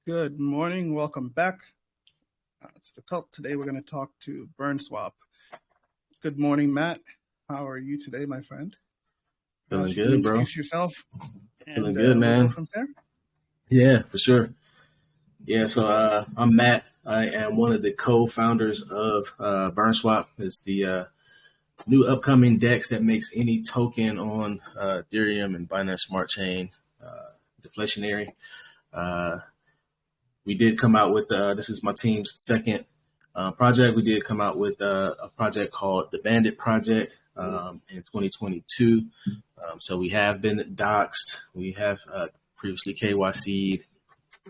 Good morning. Welcome back to the cult. Today we're going to talk to BurnSwap. Good morning, Matt. How are you today, my friend? Feeling good, bro. Introduce yourself. Feeling good, man. We'll go from there. Yeah, for sure. Yeah, so I'm Matt. I am one of the co-founders of BurnSwap. It's the new upcoming DEX that makes any token on Ethereum and Binance Smart Chain deflationary. We did come out with, this is my team's second project. We did come out with a project called the Bandit Project in 2022. So we have been doxxed. We have previously KYC'd,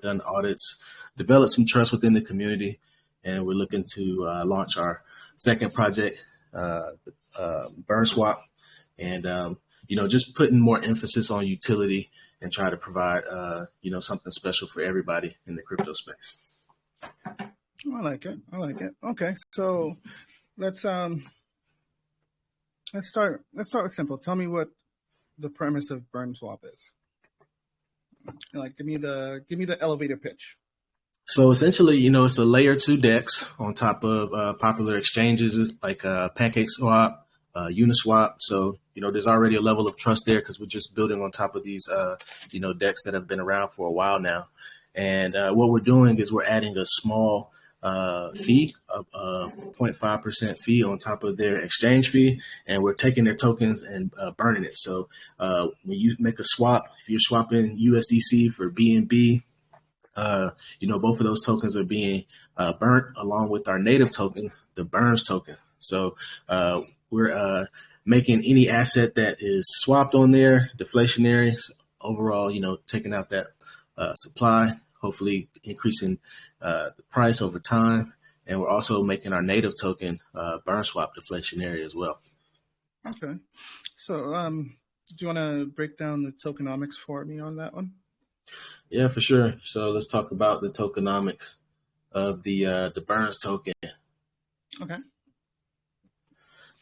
done audits, developed some trust within the community, and we're looking to launch our second project, BurnSwap, and just putting more emphasis on utility and try to provide something special for everybody in the crypto space. I like it. Okay, so let's start with simple. Tell me what the premise of BurnSwap is. Like, give me the elevator pitch. So essentially, it's a layer 2 DEX on top of popular exchanges like PancakeSwap, Uniswap. So, there's already a level of trust there because we're just building on top of these, DEX that have been around for a while now. And what we're doing is we're adding a small fee, of 0.5% fee on top of their exchange fee, and we're taking their tokens and burning it. So when you make a swap, if you're swapping USDC for BNB, both of those tokens are being burnt along with our native token, the Burns token. So we're making any asset that is swapped on there deflationary. So overall, taking out that supply, hopefully increasing the price over time. And we're also making our native token BurnSwap deflationary as well. Okay. So do you want to break down the tokenomics for me on that one? Yeah, for sure. So let's talk about the tokenomics of the Burns token. Okay.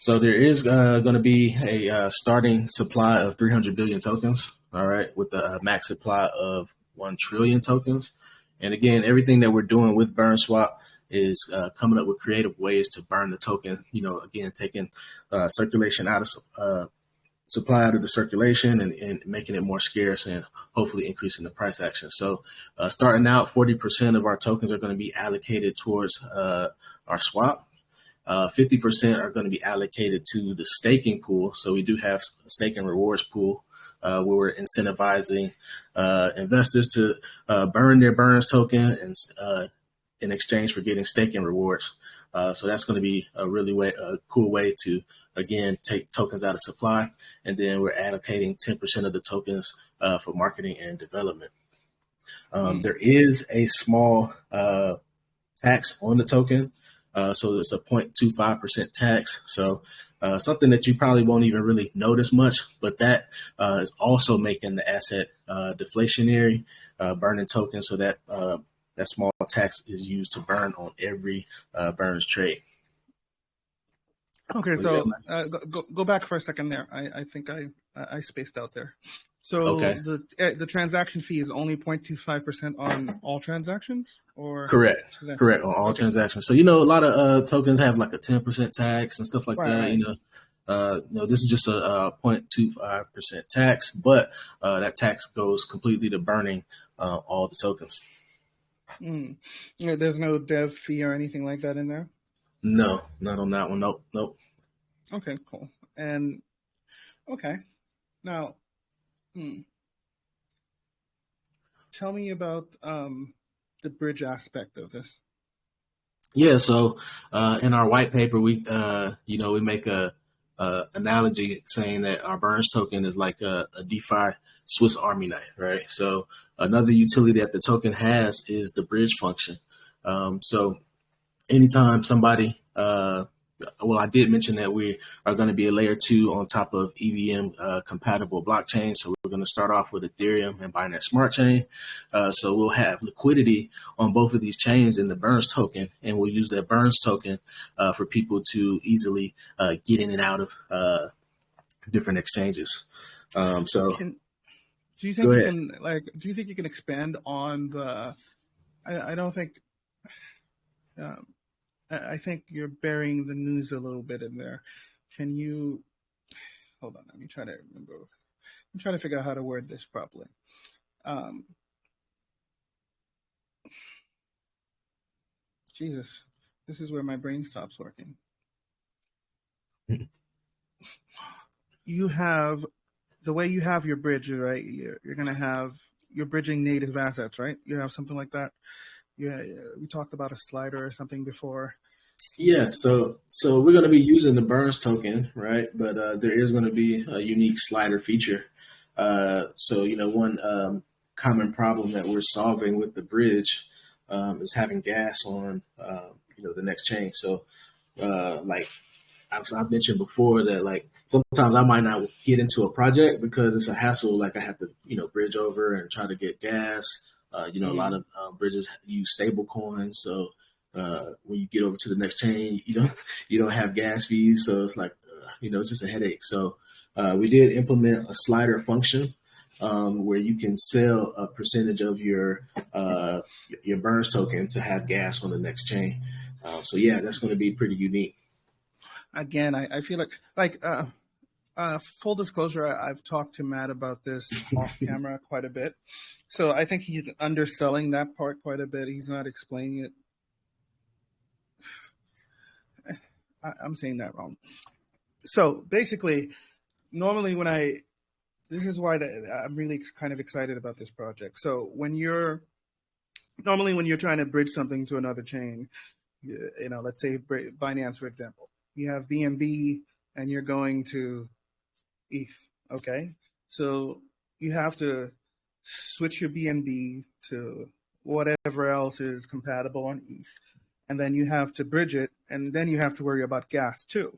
So there is going to be a starting supply of 300 billion tokens, all right, with a max supply of 1 trillion tokens. And again, everything that we're doing with BurnSwap is coming up with creative ways to burn the token, again, taking circulation out of supply out of the circulation and making it more scarce and hopefully increasing the price action. So starting out, 40% of our tokens are going to be allocated towards our swap. 50% are going to be allocated to the staking pool. So we do have a staking rewards pool where we're incentivizing investors to burn their Burns token and in exchange for getting staking rewards. So that's going to be a cool way to, again, take tokens out of supply. And then we're allocating 10% of the tokens for marketing and development. There is a small tax on the token. So it's a 0.25% tax. So something that you probably won't even really notice much, but that is also making the asset deflationary, burning tokens. So that that small tax is used to burn on every Burns trade. Okay, so go back for a second there. I think I spaced out there. So okay. The transaction fee is only 0.25% on all transactions, or correct on all transactions. So a lot of tokens have like a 10% tax and stuff like that. Right. This is just a 0.25% tax, but that tax goes completely to burning all the tokens. Yeah, there's no dev fee or anything like that in there? No, not on that one. Nope. Okay, cool. And okay, now, tell me about the bridge aspect of this. Yeah, so in our white paper, we make a analogy saying that our Burns token is like a DeFi Swiss Army knife, right? So another utility that the token has is the bridge function. So anytime somebody, I did mention that we are going to be a layer 2 on top of EVM compatible blockchain. So we're going to start off with Ethereum and Binance Smart Chain. So we'll have liquidity on both of these chains in the Burns token, and we'll use that Burns token for people to easily get in and out of different exchanges. Do you think you can expand on the I don't think. Um, I think you're burying the news a little bit in there. Can you hold on? Let me try to remember. I'm trying to figure out how to word this properly. Jesus, this is where my brain stops working. You have the way you have your bridge, right? You're going to have you're bridging native assets, right? You have something like that. Yeah, we talked about a slider or something before. Yeah, so we're going to be using the Burns token, right? But there is going to be a unique slider feature. So one common problem that we're solving with the bridge is having gas on the next chain. So like I've mentioned before that like sometimes I might not get into a project because it's a hassle. Like I have to bridge over and try to get gas. A lot of bridges use stable coins, so when you get over to the next chain, you don't have gas fees, so it's like it's just a headache. So we did implement a slider function where you can sell a percentage of your Burns token to have gas on the next chain. So yeah, that's going to be pretty unique. Again, I feel like full disclosure, I've talked to Matt about this off camera quite a bit. So I think he's underselling that part quite a bit. He's not explaining it. I'm saying that wrong. So basically, normally this is why I'm really kind of excited about this project. So when you're trying to bridge something to another chain, let's say Binance, for example, you have BNB and you're going to ETH. Okay. So you have to switch your BNB to whatever else is compatible on ETH. And then you have to bridge it, and then you have to worry about gas too.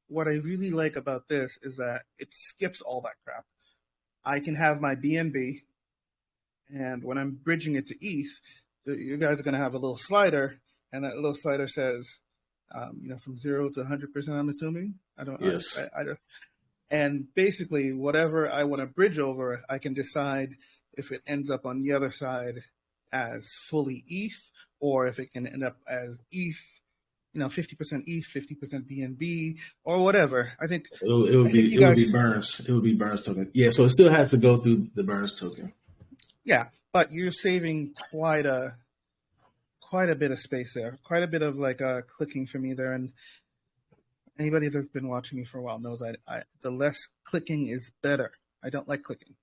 What I really like about this is that it skips all that crap. I can have my BNB, and when I'm bridging it to ETH, you guys are going to have a little slider, and that little slider says, from 0 to 100%, I'm assuming. Yes. I don't. And basically, whatever I want to bridge over, I can decide if it ends up on the other side as fully ETH, or if it can end up as ETH, 50% ETH, 50% BNB, or whatever. I think it would be Burns. It would be Burns token. Yeah, so it still has to go through the Burns token. Yeah, but you're saving quite a bit of space there, quite a bit of clicking for me there. And anybody that's been watching me for a while knows the less clicking is better. I don't like clicking.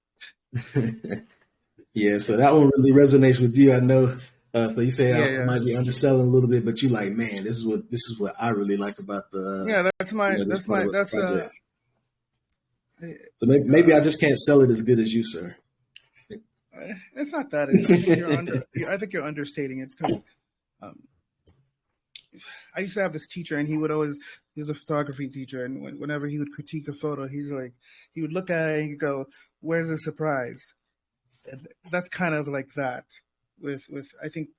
Yeah, so that one really resonates with you. I know. So you say I might be underselling a little bit, but you like, man, this is what I really like about the. So maybe I just can't sell it as good as you, sir. It's not that. I think you're understating it because I used to have this teacher, and he was a photography teacher, and whenever he would critique a photo, he would look at it and he'd go, "Where's the surprise?" And that's kind of like that. With I think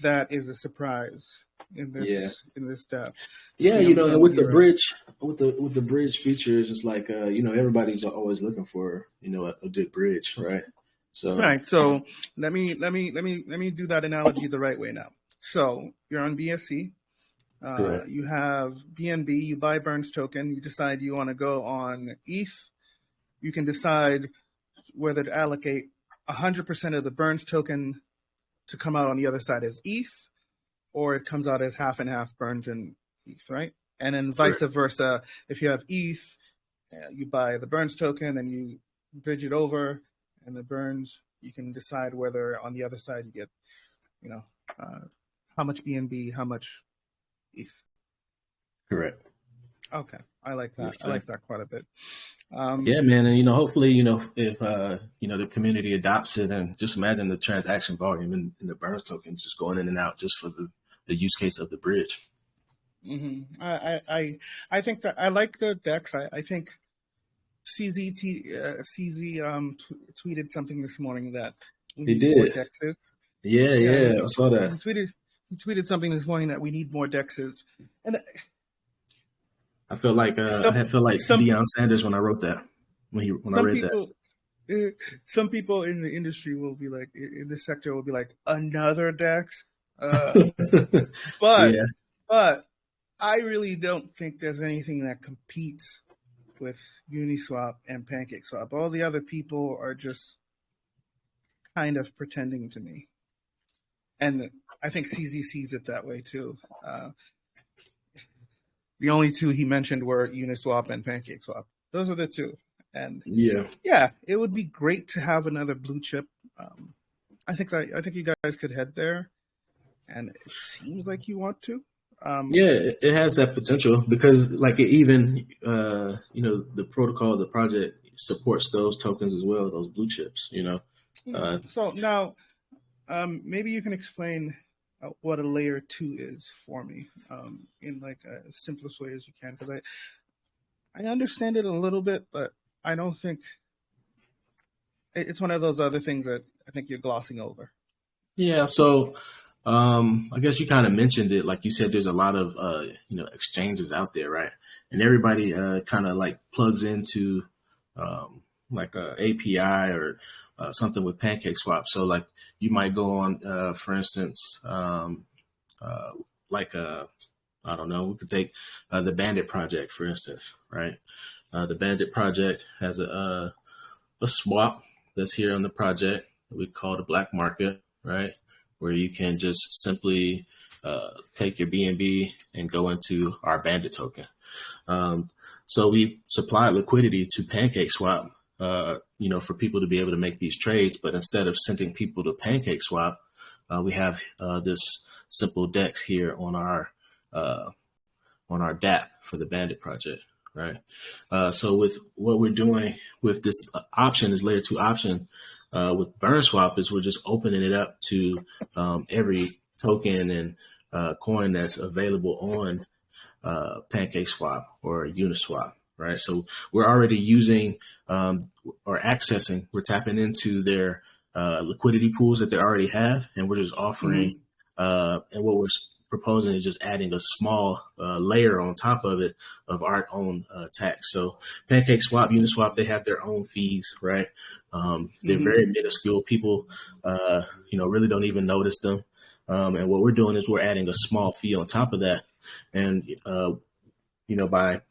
that is a surprise in this step. Yeah, with the bridge feature, it's just like everybody's always looking for a good bridge, right? So let me do that analogy the right way now. So you're on BSC. You have BNB. You buy Burns token. You decide you want to go on ETH. You can decide whether to allocate 100% of the Burns token to come out on the other side as ETH, or it comes out as half and half Burns and ETH, right? And then vice versa. If you have ETH, you buy the Burns token and you bridge it over, and the Burns, you can decide whether on the other side you get, how much BNB, how much ETH. Correct. Okay, I like that. Yes, I like that quite a bit. Yeah, man, and hopefully, if the community adopts it, and just imagine the transaction volume in the Burns token just going in and out just for the use case of the bridge. Mm-hmm. I think that I like the DEX. I think CZ tweeted something this morning that we need more DEXs. Yeah, I saw that. He tweeted something this morning that we need more DEXs, and I felt like Deion Sanders when I wrote that. When I read that. some people in the industry will be like, in this sector will be like, another DEX. But Yeah. but I really don't think there's anything that competes with Uniswap and PancakeSwap. All the other people are just kind of pretending to me. And I think CZ sees it that way too. The only two he mentioned were Uniswap and PancakeSwap. Those are the two. And yeah, it would be great to have another blue chip. I think you guys could head there, and it seems like you want to. Yeah, it has that potential because, like, it even the protocol, the project supports those tokens as well, those blue chips. So now, maybe you can explain what a layer 2 is for me, in like a simplest way as you can, because I understand it a little bit, but I don't think it's one of those other things that I think you're glossing over. Yeah, so I guess you kind of mentioned it. Like you said, there's a lot of exchanges out there, right? And everybody kind of like plugs into like a API or something with PancakeSwap. So like you might go on, for instance, I don't know, we could take the Bandit project, for instance, right? The Bandit project has a swap that's here on the project that we call the black market, right? Where you can just simply take your BNB and go into our Bandit token. So we supply liquidity to PancakeSwap, for people to be able to make these trades. But instead of sending people to PancakeSwap, we have this simple DEX here on our DApp for the Bandit project, right? So with what we're doing with this option, this layer 2 option, with BurnSwap, is we're just opening it up to every token and coin that's available on PancakeSwap or Uniswap, right? So we're already using or accessing, we're tapping into their liquidity pools that they already have, and we're just offering, and what we're proposing is just adding a small layer on top of it of our own tax. So PancakeSwap, Uniswap, they have their own fees, right? They're very minuscule. People, really don't even notice them. And what we're doing is we're adding a small fee on top of that. And, by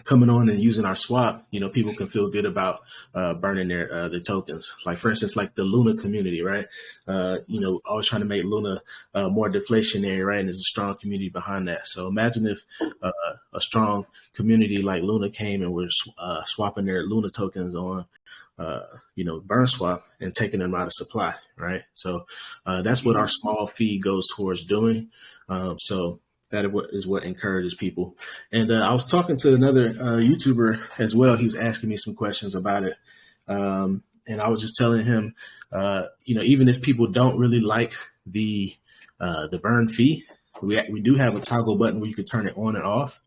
coming on and using our swap, people can feel good about burning their tokens. Like, for instance, like the Luna community, right? Always trying to make Luna more deflationary, right? And there's a strong community behind that. So imagine if a strong community like Luna came and we're swapping their Luna tokens on BurnSwap and taking them out of supply, right? So that's what our small fee goes towards doing. So that is what encourages people. And I was talking to another YouTuber as well. He was asking me some questions about it. And I was just telling him, even if people don't really like the burn fee, we do have a toggle button where you can turn it on and off.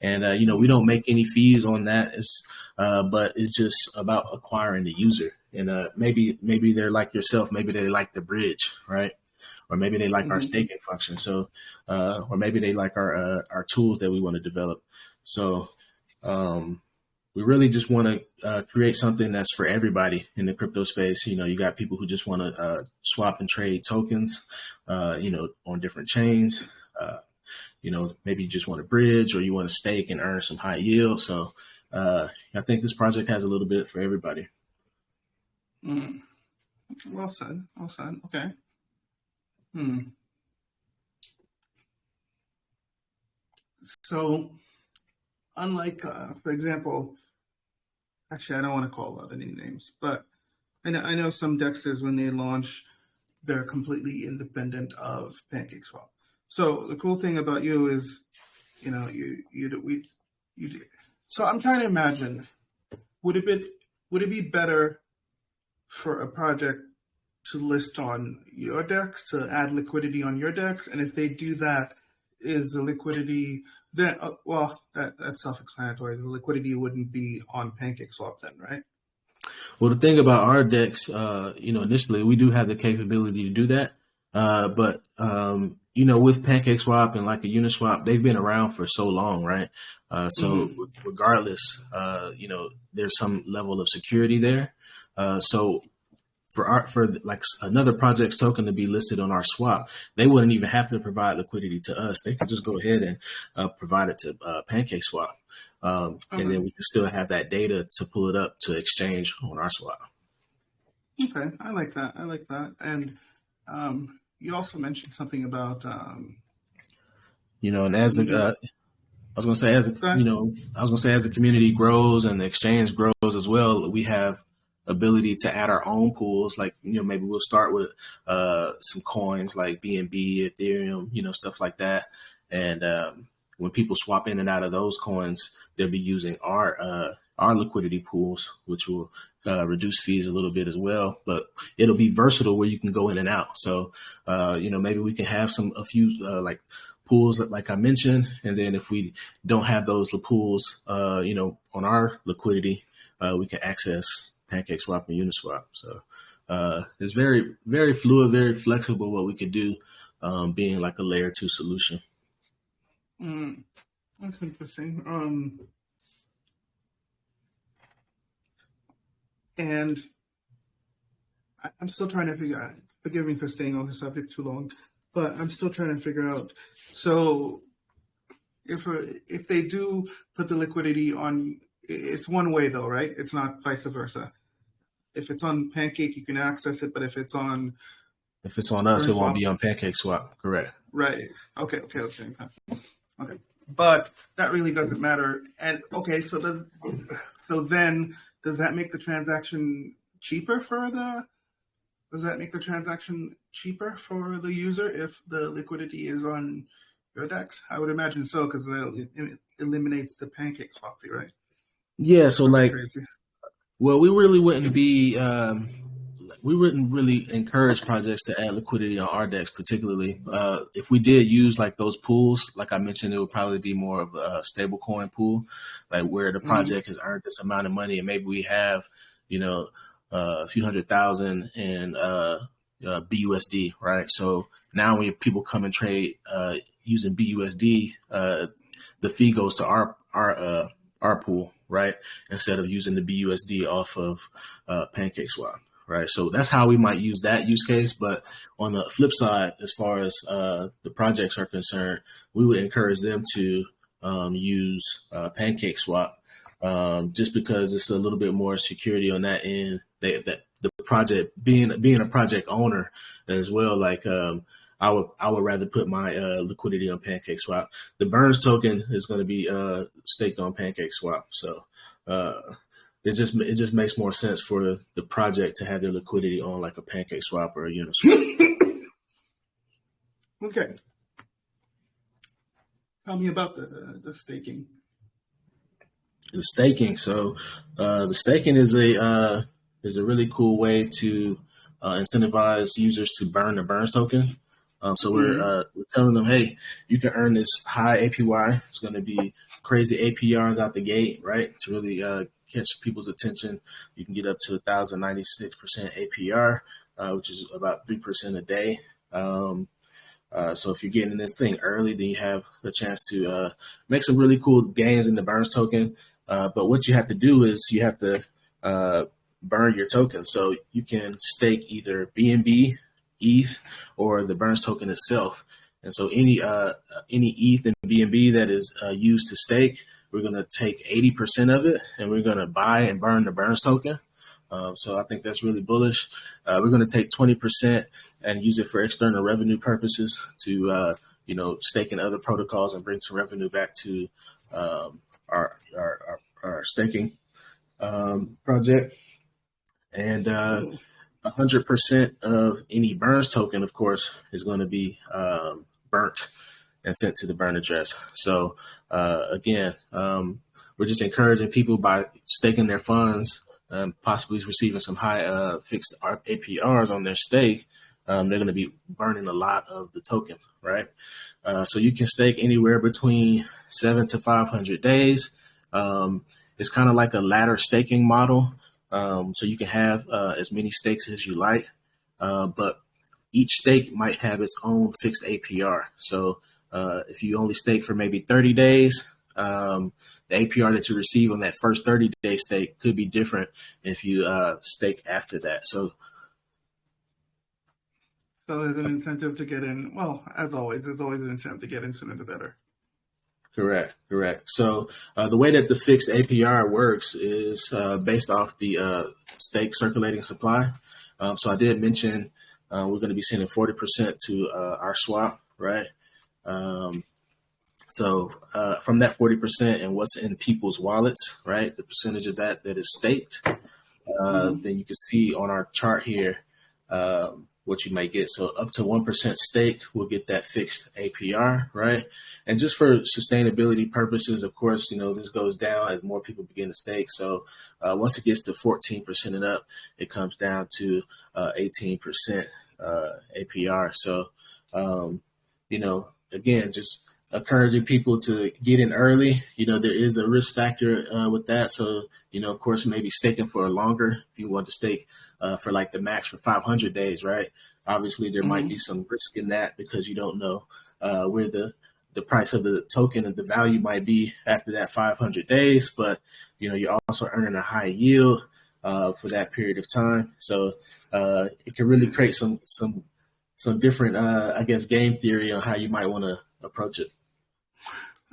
And, we don't make any fees on that, but it's just about acquiring the user. And maybe they're like yourself. Maybe they like the bridge, right? Or maybe they like our staking function. So, or maybe they like our tools that we want to develop. So we really just want to create something that's for everybody in the crypto space. You got people who just want to swap and trade tokens, on different chains. Maybe you just want to bridge or you want to stake and earn some high yield. So I think this project has a little bit for everybody. Well said. Well said. Okay. So unlike, for example, actually, I don't want to call out any names, but I know some DEXs, when they launch, they're completely independent of PancakeSwap. So the cool thing about you is, so I'm trying to imagine, would it be better for a project to list on your DEX, to add liquidity on your DEX? And if they do that, is the liquidity then, that's self-explanatory. The liquidity wouldn't be on PancakeSwap then, right? Well, the thing about our DEX, initially we do have the capability to do that. But with PancakeSwap and like a Uniswap, they've been around for so long, right? So regardless, there's some level of security there. So for like another project's token to be listed on our swap, they wouldn't even have to provide liquidity to us. They could just go ahead and provide it to PancakeSwap. And then we can still have that data to pull it up to exchange on our swap. Okay, I like that. And you also mentioned something about, and as the I was going to say, as the community grows and the exchange grows as well, we have ability to add our own pools. Like, maybe we'll start with some coins like BNB, Ethereum, stuff like that. And when people swap in and out of those coins, they'll be using our liquidity pools, which will reduce fees a little bit as well. But it'll be versatile where you can go in and out. So, maybe we can have a few like pools like I mentioned, and then if we don't have those pools, on our liquidity, we can access PancakeSwap and Uniswap. So it's very, very fluid, very flexible what we could do, being like a layer 2 solution. That's interesting. And I'm still trying to figure out, forgive me for staying on the subject too long, but I'm still trying to figure out. So if they do put the liquidity on, it's one way though, right? It's not vice versa. If it's on Pancake, you can access it, but if it's on us, it won't be on PancakeSwap. Correct. Right. Okay. But that really doesn't matter. And okay, so then does that make the transaction cheaper for the? Does that make the transaction cheaper for the user if the liquidity is on your DEX? I would imagine so, because it eliminates the PancakeSwap fee, right? Yeah. So well, we really wouldn't really encourage projects to add liquidity on our DEX, particularly if we did use like those pools. Like I mentioned, it would probably be more of a stable coin pool, like where the project has earned this amount of money, and maybe we have, a few $100,000 in BUSD, right? So now when people come and trade using BUSD, the fee goes to our pool, right? Instead of using the BUSD off of PancakeSwap, right? So that's how we might use that use case. But on the flip side, as far as the projects are concerned, we would encourage them to use PancakeSwap, just because it's a little bit more security on that end. That the project being a project owner as well, like I would rather put my liquidity on PancakeSwap. The Burns token is going to be staked on PancakeSwap, so it just makes more sense for the project to have their liquidity on like a PancakeSwap or a Uniswap. Okay, tell me about the staking. The staking. So the staking is a really cool way to incentivize users to burn the Burns token. So we're telling them, hey, you can earn this high APY. It's going to be crazy APRs out the gate, right? To really catch people's attention. You can get up to 1,096% APR, which is about 3% a day. So if you're getting this thing early, then you have a chance to make some really cool gains in the Burns token. But what you have to do is you have to burn your token. So you can stake either BNB, ETH, or the Burns token itself. And so any ETH and BNB that is used to stake, we're going to take 80% of it, and we're going to buy and burn the Burns token. So I think that's really bullish. We're going to take 20% and use it for external revenue purposes to, stake in other protocols and bring some revenue back to our staking project. And 100% of any Burns token, of course, is going to be burnt and sent to the burn address. So again, we're just encouraging people by staking their funds, possibly receiving some high fixed APRs on their stake. They're going to be burning a lot of the token, right? So you can stake anywhere between 7 to 500 days. It's kind of like a ladder staking model. So you can have as many stakes as you like, but each stake might have its own fixed APR. So if you only stake for maybe 30 days, the APR that you receive on that first 30-day stake could be different if you stake after that. So there's an incentive to get in. Well, as always, there's always an incentive to get in sooner the better. Correct. So the way that the fixed APR works is based off the stake circulating supply. So I did mention we're going to be sending 40% to our swap, right? So from that 40% and what's in people's wallets, right, the percentage of that is staked, then you can see on our chart here what you may get. So up to 1% staked, we'll get that fixed APR, right? And just for sustainability purposes, of course, this goes down as more people begin to stake. So once it gets to 14% and up, it comes down to 18% APR. So, again, just encouraging people to get in early. There is a risk factor with that. So, of course, maybe staking for longer if you want to stake for like the max for 500 days, right? Obviously, there might be some risk in that because you don't know where the price of the token and the value might be after that 500 days. But, you're also earning a high yield for that period of time. So it can really create some different, game theory on how you might want to approach it.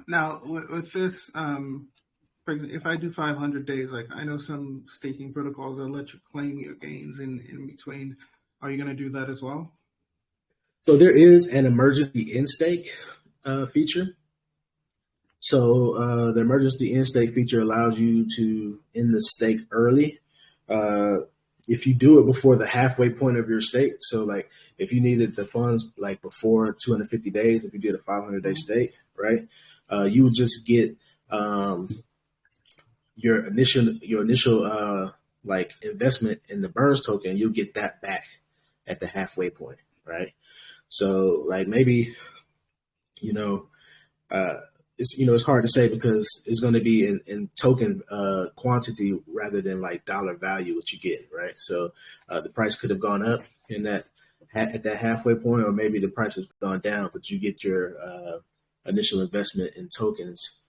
Now, with this, for example, if I do 500 days, like I know some staking protocols that let you claim your gains in between. Are you going to do that as well? So there is an emergency in stake feature. So the emergency in stake feature allows you to end the stake early. If you do it before the halfway point of your stake, so like if you needed the funds like before 250 days, if you did a 500-day stake, right, you would just get your initial like investment in the Burns token. You'll get that back at the halfway point, right? So like maybe it's hard to say because it's going to be in token quantity rather than like dollar value what you get, right? So the price could have gone up at that halfway point, or maybe the price has gone down, but you get your initial investment in tokens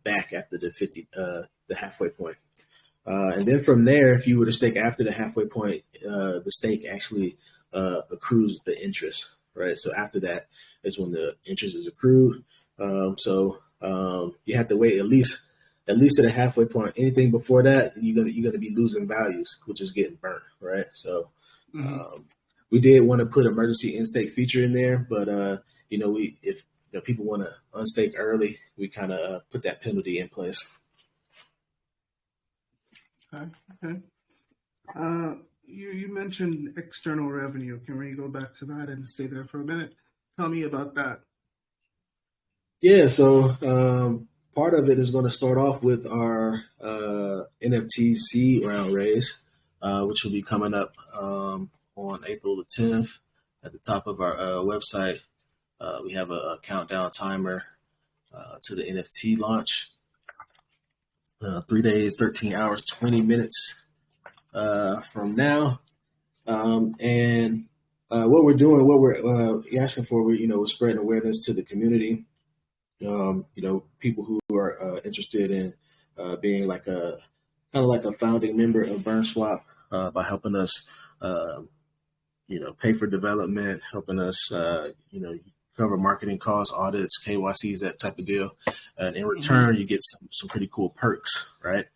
back after the halfway point. And then from there, if you were to stake after the halfway point, the stake actually accrues the interest, right? So after that is when the interest is accrued. So you have to wait at least to the halfway point. Anything before that, you're gonna be losing values, which is getting burnt, right? So we did want to put emergency in stake feature in there, but if people want to unstake early, we kind of put that penalty in place. Okay. You mentioned external revenue. Can we go back to that and stay there for a minute? Tell me about that. Yeah, so part of it is going to start off with our NFT seed round raise, which will be coming up on April the 10th. At the top of our website, we have a countdown timer to the NFT launch. 3 days, 13 hours, 20 minutes from now. And what we're doing, what we're asking for, we're spreading awareness to the community. People who are interested in being like a founding member of BurnSwap by helping us, pay for development, helping us, cover marketing costs, audits, KYCs, that type of deal. And in return, you get some pretty cool perks, right?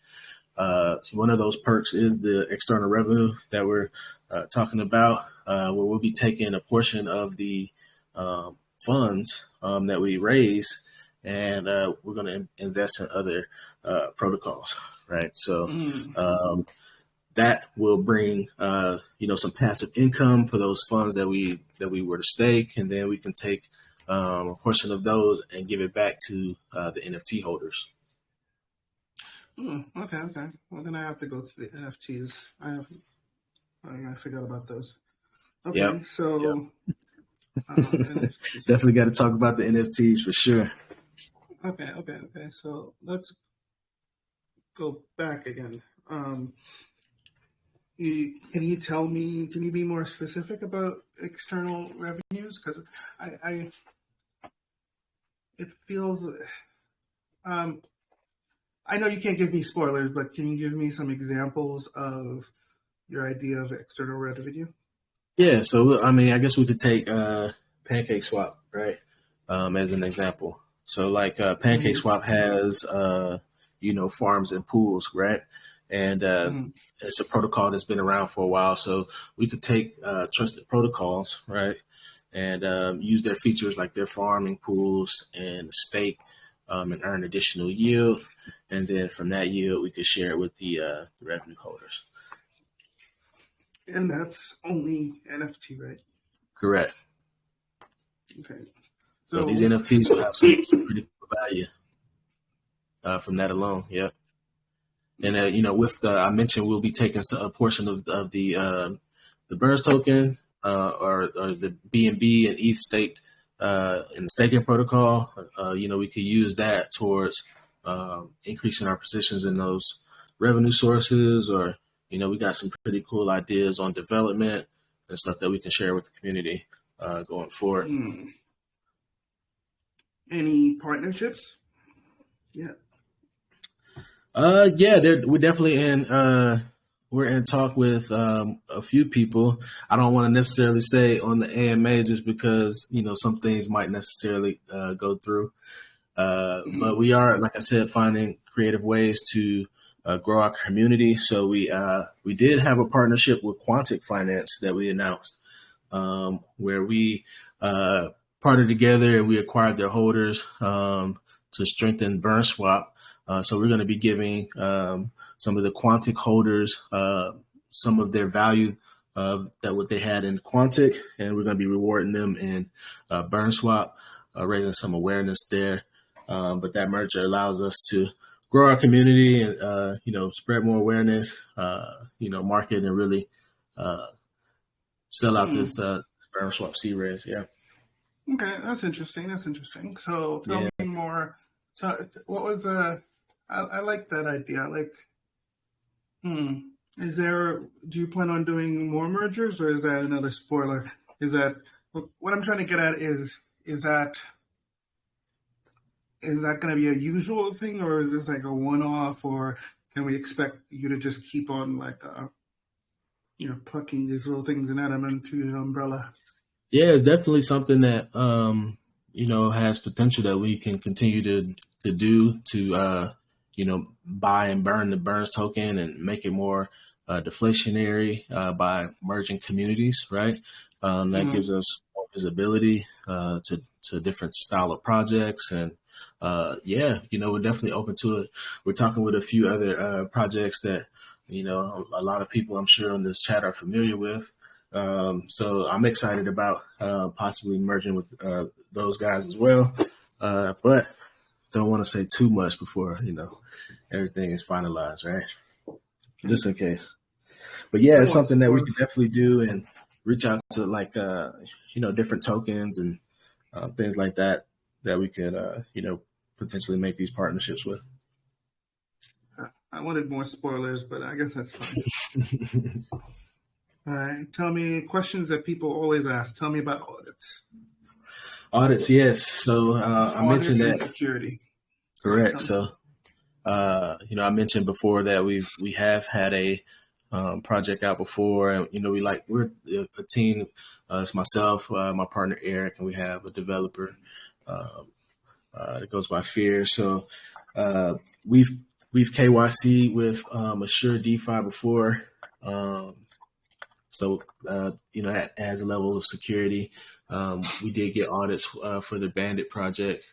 So one of those perks is the external revenue that we're talking about, where we'll be taking a portion of the funds that we raise, and we're going to invest in other protocols, right? So that will bring some passive income for those funds that we were to stake, and then we can take a portion of those and give it back to the NFT holders. Okay. Well, then I have to go to the NFTs. I forgot about those. Okay, yep. So definitely got to talk about the NFTs for sure. Okay. So let's go back again. Can you tell me? Can you be more specific about external revenues? Because it feels I know you can't give me spoilers, but can you give me some examples of your idea of external revenue? Yeah. So, I mean, I guess we could take PancakeSwap, right, as an example. So, like, PancakeSwap has, farms and pools, right? And it's a protocol that's been around for a while. So we could take trusted protocols, right, and use their features like their farming pools and stake and earn additional yield. And then from that yield, we could share it with the revenue holders. And that's only NFT, right? Correct. Okay. So these NFTs will have some pretty cool value from that alone. Yep. And with I mentioned we'll be taking a portion of the Burns token or the BNB and ETH staked in the staking protocol. We could use that towards increasing our positions in those revenue sources, or we got some pretty cool ideas on development and stuff that we can share with the community going forward. Any partnerships? Yeah. We're definitely we're in talk with a few people. I don't want to necessarily say on the AMA just because some things might necessarily go through. But we are, like I said, finding creative ways to grow our community. So we did have a partnership with Quantic Finance that we announced, where we partnered together and we acquired their holders to strengthen BurnSwap. So we're going to be giving some of the Quantic holders some of their value that what they had in Quantic, and we're going to be rewarding them in BurnSwap, raising some awareness there. But that merger allows us to grow our community and spread more awareness, market and really sell out this BurnSwap C-Res. Yeah. Okay, that's interesting. So tell me more. So what was I like that idea. Do you plan on doing more mergers, or is that another spoiler? Is that what I'm trying to get at? Is that going to be a usual thing, or is this like a one-off, or can we expect you to just keep on plucking these little things and add them into the umbrella? Yeah, it's definitely something that has potential that we can continue to do to buy and burn the Burns token and make it more deflationary by merging communities, right? That gives us more visibility to different style of projects, and we're definitely open to it. We're talking with a few other projects that a lot of people I'm sure in this chat are familiar with. So I'm excited about possibly merging with those guys as well, but don't want to say too much before everything is finalized, right? Just in case. But yeah, it's something that we can definitely do and reach out to different tokens and things like that we could potentially make these partnerships with. I wanted more spoilers, but I guess that's fine. All right. Tell me questions that people always ask. Tell me about audits. Audits, yes. So I mentioned that security. Correct. So I mentioned before that we have had a project out before, and we're a team. It's myself, my partner Eric, and we have a developer that goes by Fear. So we've KYC with Assure DeFi before. So that adds a level of security. We did get audits for the Bandit project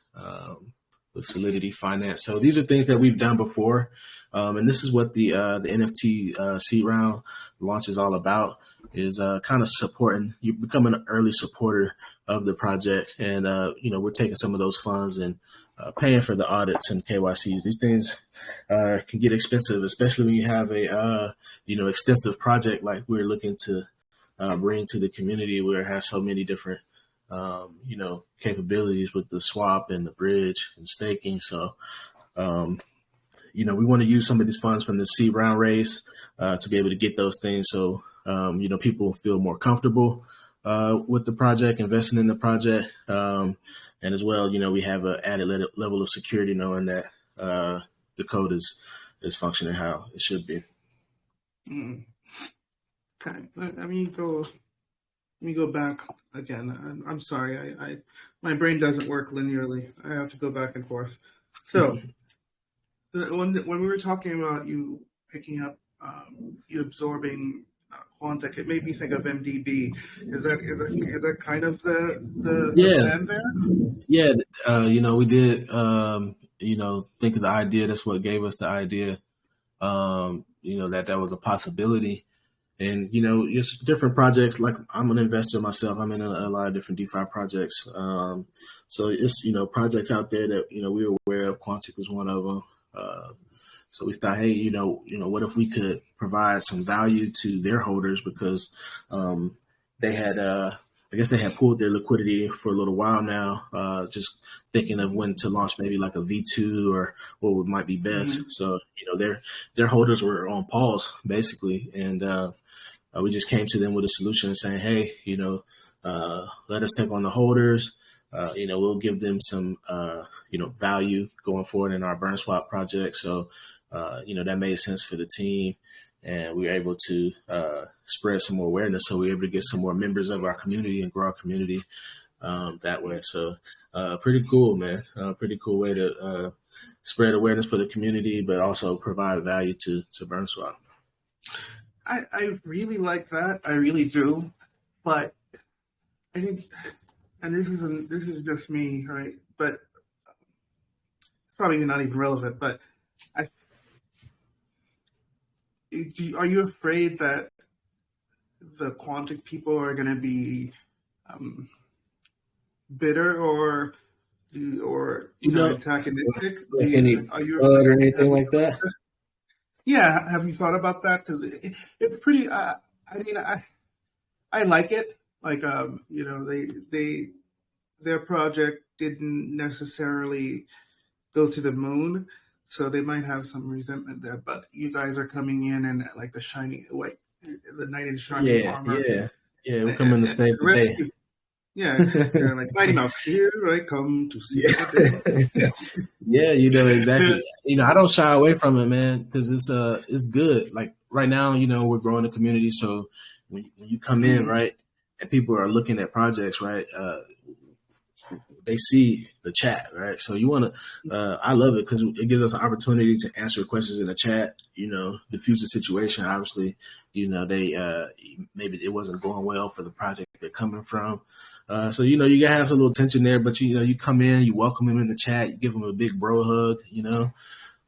with Solidity Finance. So these are things that we've done before. And this is what the NFT seed round launch is all about, is kind of supporting, you become an early supporter of the project. And, we're taking some of those funds and paying for the audits and KYCs. These things can get expensive, especially when you have a, extensive project like we're looking to bring to the community, where it has so many different, capabilities with the swap and the bridge and staking. So, we want to use some of these funds from the seed round raise to be able to get those things. So, people feel more comfortable with the project, investing in the project. And as well, we have an added level of security knowing that, the code is functioning how it should be. Mm. Okay, let me go back again. I'm sorry, I my brain doesn't work linearly. I have to go back and forth. So when we were talking about you picking up, you absorbing Quantic, it made me think of MDB. Is that kind of the plan there? Yeah. We did, think of the idea. That's what gave us the idea, that was a possibility. And, it's different projects. Like, I'm an investor myself. I'm in a lot of different DeFi projects. So it's, projects out there that, we were aware of. Quantic was one of them. So we thought, hey, what if we could provide some value to their holders, because they had, I guess they had pulled their liquidity for a little while now, just thinking of when to launch maybe like a V2 or what might be best. Mm-hmm. So, their holders were on pause basically. And we just came to them with a solution saying, hey, let us take on the holders. We'll give them some, value going forward in our BurnSwap project. So, that made sense for the team, and we were able to spread some more awareness. So we were able to get some more members of our community and grow our community that way. So pretty cool, man. Pretty cool way to spread awareness for the community, but also provide value to BurnSwap. I really like that. I really do. But I think, and this is just me, right? But it's probably not even relevant, but are you afraid that the Quantic people are going to be bitter or antagonistic? Are you or anything like that? Yeah, have you thought about that? Because it's pretty. I like it. Like their project didn't necessarily go to the moon. So they might have some resentment there, but you guys are coming in and like the knight in shining armor. Yeah, we're coming to save the day. Yeah, like Mighty Mouse, here I come to see the day. Yeah, exactly. I don't shy away from it, man, because it's good. Like right now, we're growing the community, so when you come in, right, and people are looking at projects, right, they see the chat, right? So you want to, I love it because it gives us an opportunity to answer questions in the chat, diffuse the situation. Obviously, they, maybe it wasn't going well for the project they're coming from. So, you gotta have some little tension there, but you come in, you welcome them in the chat, you give them a big bro hug,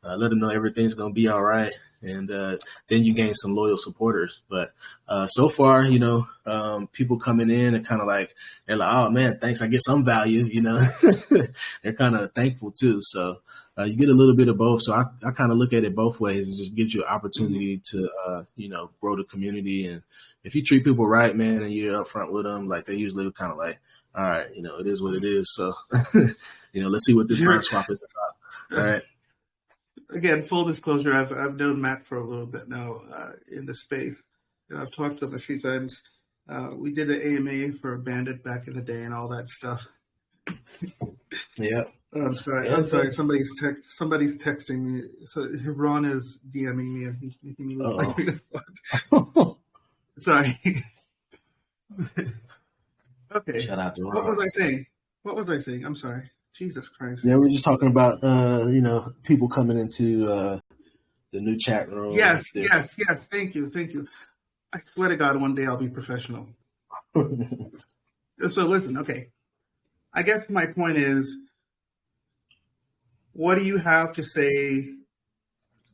let them know everything's going to be all right. And then you gain some loyal supporters. But so far, people coming in and kind of they're like, oh, man, thanks. I get some value, They're kind of thankful, too. So you get a little bit of both. So I kind of look at it both ways. It just gives you an opportunity to, grow the community. And if you treat people right, man, and you're upfront with them, they usually kind of all right, it is what it is. So, let's see what this BurnSwap is about. All right. Again, full disclosure, I've known Matt for a little bit now in the space. I've talked to him a few times. We did the AMA for Bandit back in the day and all that stuff. Yeah. I'm sorry. Somebody's texting me. So Ron is DMing me and he's making me look like me. Sorry. Okay. Shout out to Ron. What was I saying? I'm sorry. Jesus Christ. Yeah, we're just talking about, people coming into the new chat room. Yes. Thank you. I swear to God, one day I'll be professional. So listen, okay. I guess my point is, what do you have to say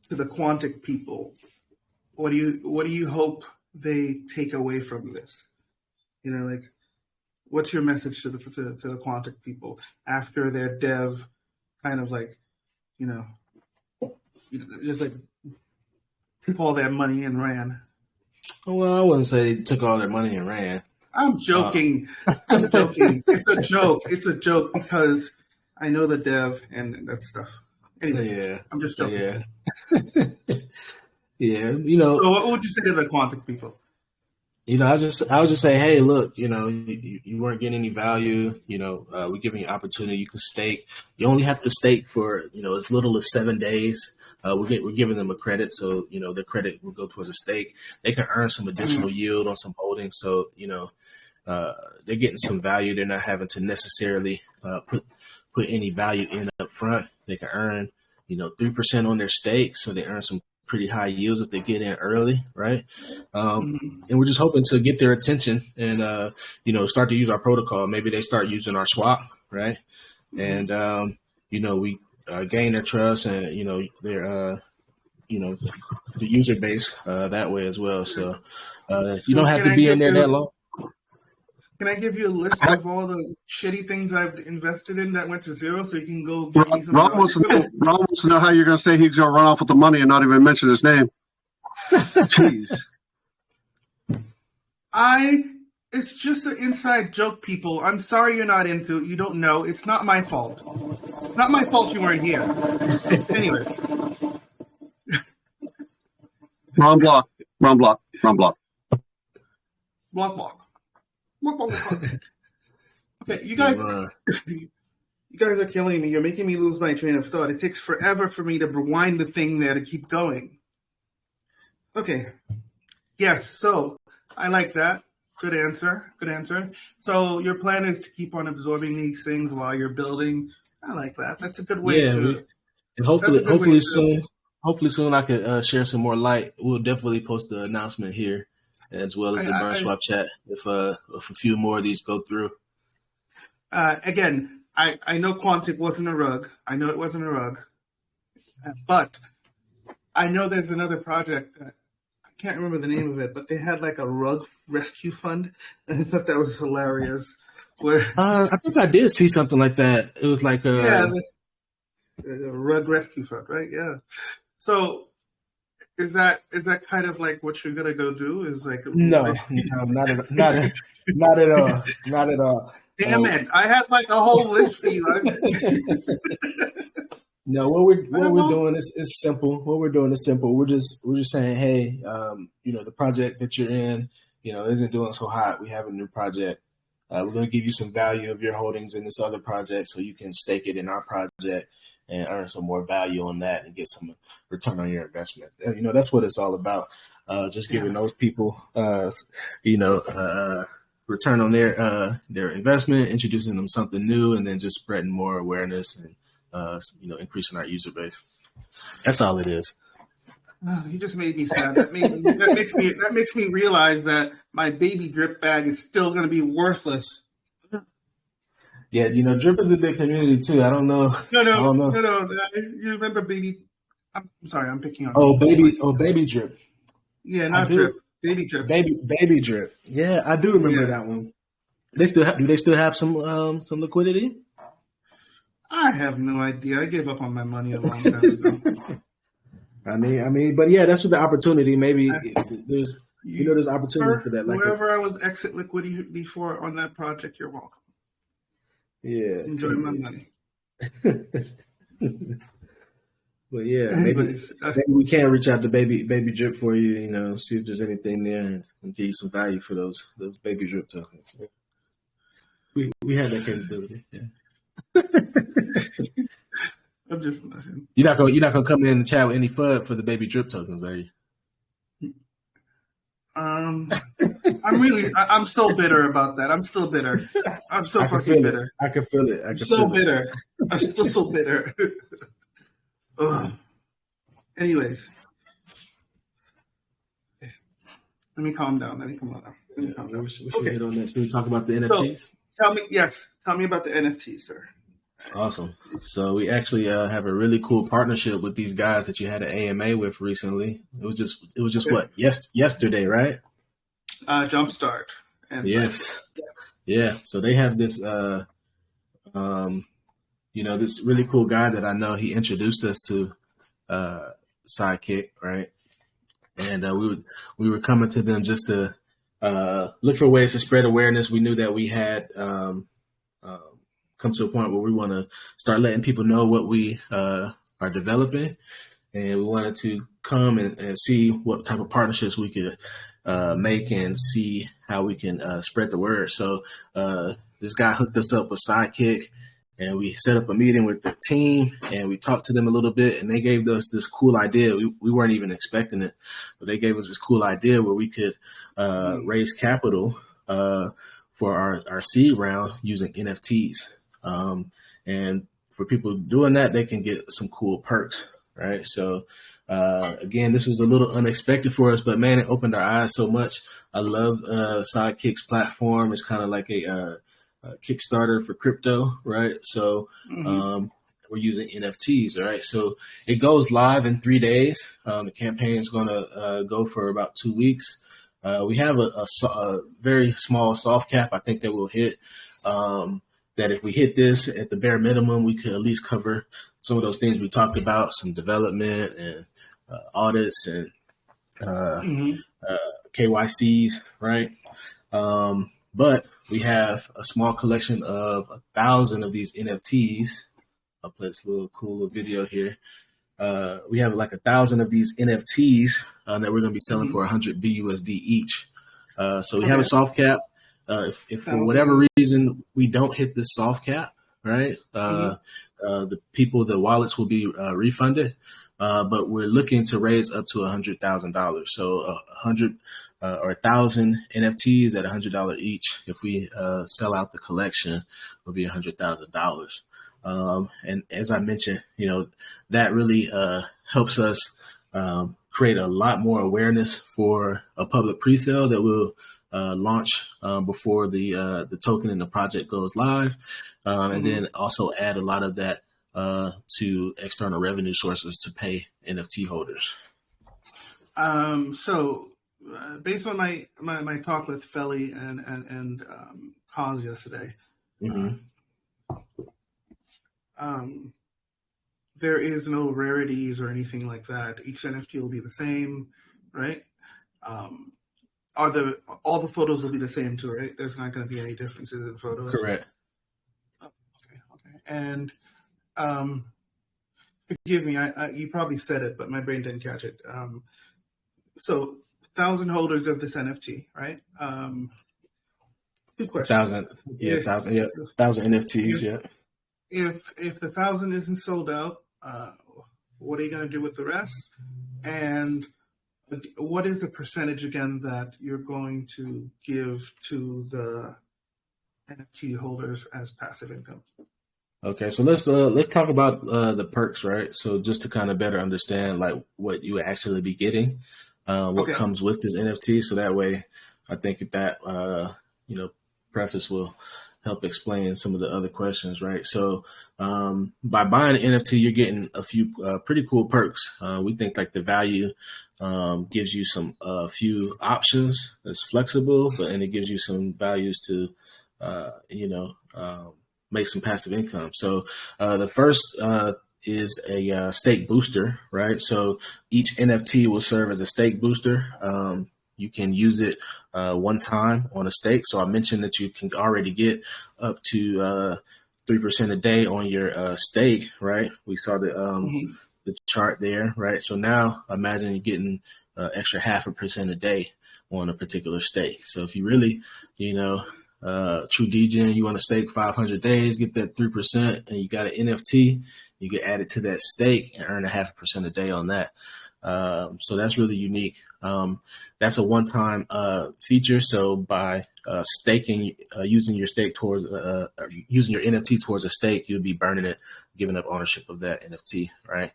to the Quantic people? What do you hope they take away from this? What's your message to the Quantic people after their dev kind of just took all their money and ran? Well, I wouldn't say they took all their money and ran. I'm joking. I'm joking. It's a joke. It's a joke because I know the dev and that stuff. Anyways, I'm just joking. Yeah. So what would you say to the Quantic people? I would just say, hey, look, you weren't getting any value. We're giving you opportunity. You can stake. You only have to stake for, as little as 7 days. we're giving them a credit, so the credit will go towards a stake. They can earn some additional yield on some holdings, so they're getting some value. They're not having to necessarily put any value in up front. They can earn 3% on their stake, so they earn some pretty high yields if they get in early, right? And we're just hoping to get their attention and start to use our protocol. Maybe they start using our swap, right? And we gain their trust and their the user base that way as well. So you don't have to be in there that long. Can I give you a list of all the shitty things I've invested in that went to zero, so you can go give me some? Ron wants to know how you're going to say he's going to run off with the money and not even mention his name. Jeez. It's just an inside joke, people. I'm sorry you're not into it. You don't know. It's not my fault. It's not my fault you weren't here. Anyways. Ron block. Block. Okay, you guys are killing me. You're making me lose my train of thought. It takes forever for me to rewind the thing there to keep going. Okay. Yes, so I like that. Good answer. So your plan is to keep on absorbing these things while you're building. I like that. That's a good way to. And hopefully soon I could share some more light. We'll definitely post the announcement here, as well as the BurnSwap chat if a few more of these go through. Again, I know Quantic wasn't a rug. I know it wasn't a rug. But I know there's another project. I can't remember the name of it, but they had like a rug rescue fund. And I thought that was hilarious. I think I did see something like that. It was like a rug rescue fund, right? Yeah. So is that kind of like what you're gonna go do? Is like no, not at all. Damn it! I had like a whole list for you. No, what we're doing is simple. What we're doing is simple. We're just saying, hey, the project that you're in, isn't doing so hot. We have a new project. We're going to give you some value of your holdings in this other project, so you can stake it in our project and earn some more value on that and get some return on your investment. And, that's what it's all about. Just giving those people, return on their investment, introducing them something new, and then just spreading more awareness and increasing our user base. That's all it is. Oh, you just made me sad. That makes me realize that my baby drip bag is still going to be worthless. Yeah, drip is a big community too. I don't know. No. You remember baby? I'm sorry, I'm picking on. Baby drip. Yeah, not drip. Baby drip. Baby drip. Yeah, I do remember that one. Do they still have some liquidity? I have no idea. I gave up on my money a long time ago. I mean, but yeah, that's what the opportunity. Maybe there's opportunity for that. Wherever I was exit liquidity before on that project, you're welcome. Yeah, enjoy my money. Well, yeah, maybe we can reach out to baby drip for you. See if there's anything there and give you some value for those baby drip tokens. We have that capability. Yeah. I'm just messing. You're not gonna come in and chat with any FUD for the baby drip tokens, are you? I'm still bitter about that. I'm still bitter. I'm so fucking bitter. I can feel it. I'm so bitter. I'm still so bitter. Anyways, let me calm down. We should hit on that. Should we talk about the NFTs? Tell me about the NFTs, sir. Awesome. So we actually have a really cool partnership with these guys that you had an AMA with recently. It was just what? Yesterday, right? Jumpstart. And yes. Yeah. So they have this this really cool guy that I know. He introduced us to Sidekick, right? And we were coming to them just to look for ways to spread awareness. We knew that we had come to a point where we want to start letting people know what we are developing, and we wanted to come and see what type of partnerships we could make and see how we can spread the word. So this guy hooked us up with Sidekick, and we set up a meeting with the team, and we talked to them a little bit, and they gave us this cool idea. We weren't even expecting it, but they gave us this cool idea where we could raise capital for our seed round using NFTs. And for people doing that, they can get some cool perks, right? So again, this was a little unexpected for us, but man, it opened our eyes so much. I love Sidekick's platform. It's kind of like a Kickstarter for crypto, right? So we're using NFTs, right? So it goes live in 3 days. The campaign is going to go for about 2 weeks. We have a very small soft cap, I think, that we'll hit. That if we hit this at the bare minimum, we could at least cover some of those things we talked about, some development and audits and KYCs, right? But we have a small collection of 1,000 of these NFTs. I'll play this cool little video here. We have like 1,000 of these NFTs that we're going to be selling for 100 BUSD each. So we have a soft cap. If for whatever reason we don't hit this soft cap, right, the wallets will be refunded. But we're looking to raise up to $100,000. So 100 or 1,000 NFTs at $100 each. If we sell out the collection, will be $100,000. And as I mentioned, that really helps us create a lot more awareness for a public pre-sale that will launch before the token and the project goes live, and then also add a lot of that to external revenue sources to pay NFT holders. So based on my talk with Felly and Cause yesterday, there is no rarities or anything like that. Each NFT will be the same, right? All the photos will be the same too, right? There's not going to be any differences in photos. Correct. Okay. And forgive me, you probably said it, but my brain didn't catch it. So 1,000 holders of this NFT, right? 2 questions. 1,000 NFTs, yeah. If the 1,000 isn't sold out, what are you going to do with the rest? And what is the percentage again that you're going to give to the NFT holders as passive income? Okay, so let's talk about the perks, right? So just to kind of better understand like what you would actually be getting, what comes with this NFT. So that way, I think that preface will help explain some of the other questions, right? So by buying an NFT, you're getting a few pretty cool perks. We think like the value gives you some few options. It's flexible, and it gives you some values to make some passive income. So the first is a stake booster, right? So each NFT will serve as a stake booster. You can use it one time on a stake. So I mentioned that you can already get up to 3% a day on your stake, right? We saw the chart there, right? So now imagine you're getting extra 0.5% a day on a particular stake. So if you really, true DGen, you want to stake 500 days, get that 3%, and you got an NFT, you get added to that stake and earn 0.5% a day on that. So that's really unique. That's a one-time feature. So by staking, using your stake towards using your NFT towards a stake, you'll be burning it, giving up ownership of that NFT, right?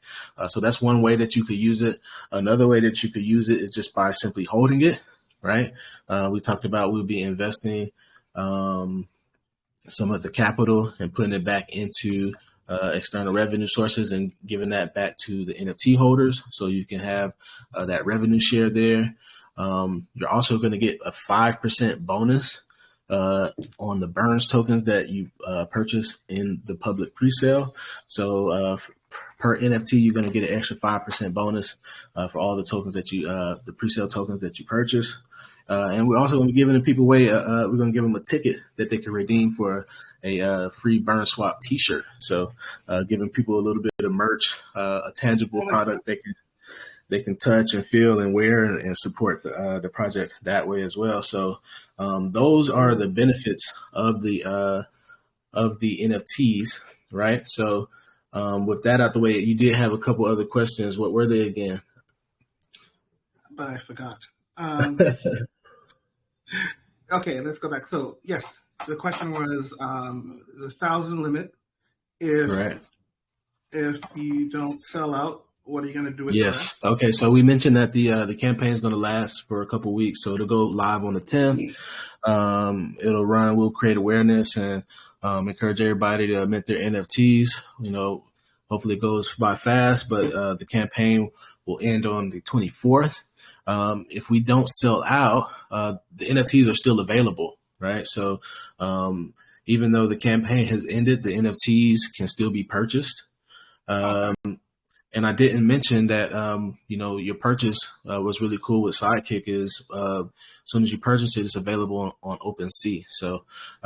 So that's one way that you could use it. Another way that you could use it is just by simply holding it, right? We talked about we'll be investing some of the capital and putting it back into external revenue sources and giving that back to the NFT holders, so you can have that revenue share there. You're also going to get a 5% bonus on the Burns tokens that you purchase in the public presale. So per NFT, you're going to get an extra 5% bonus for all the tokens that you, the presale tokens that you purchase. And we're also going to be giving people away. We're going to give them a ticket that they can redeem for a free BurnSwap T-shirt. So giving people a little bit of merch, a tangible product they can touch and feel and wear and support the project that way as well. So those are the benefits of the of the NFTs, right? So with that out the way, you did have a couple other questions. What were they again? But I forgot. Okay, let's go back. So yes, the question was the 1,000 limit. If you don't sell out, what are you going to do with Yes. the Okay. So we mentioned that the campaign is going to last for a couple of weeks. So it'll go live on the 10th. It'll run. We'll create awareness and encourage everybody to mint their NFTs. Hopefully it goes by fast, but the campaign will end on the 24th. If we don't sell out, the NFTs are still available, right? So even though the campaign has ended, the NFTs can still be purchased. And I didn't mention that, your purchase was really cool with Sidekick is as soon as you purchase it, it's available on OpenSea. So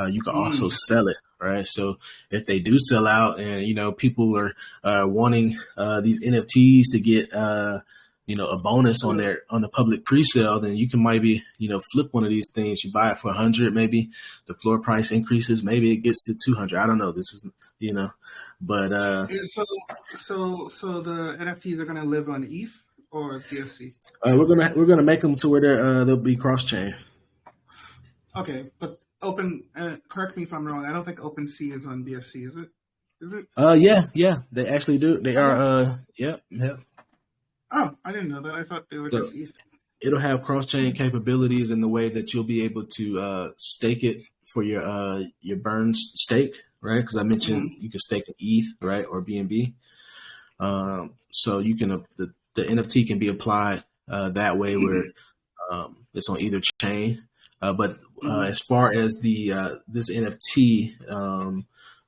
you can also sell it, right? So if they do sell out and, people are wanting these NFTs to get, a bonus on the public pre-sale, then you can maybe, flip one of these things. You buy it for 100, maybe the floor price increases, maybe it gets to 200. I don't know. This is, but so the NFTs are going to live on ETH or BSC? We're gonna make them to where they'll be cross chain. Okay, but correct me if I'm wrong. I don't think OpenSea is on BSC, is it? Is it? Yeah, they actually do. They are. Yep. Oh, I didn't know that. I thought they were just ETH. It'll have cross chain capabilities in the way that you'll be able to stake it for your burn stake. Right, because I mentioned you can stake an ETH, right, or BNB. So you can the NFT can be applied that way where it's on either chain. But as far as this NFT,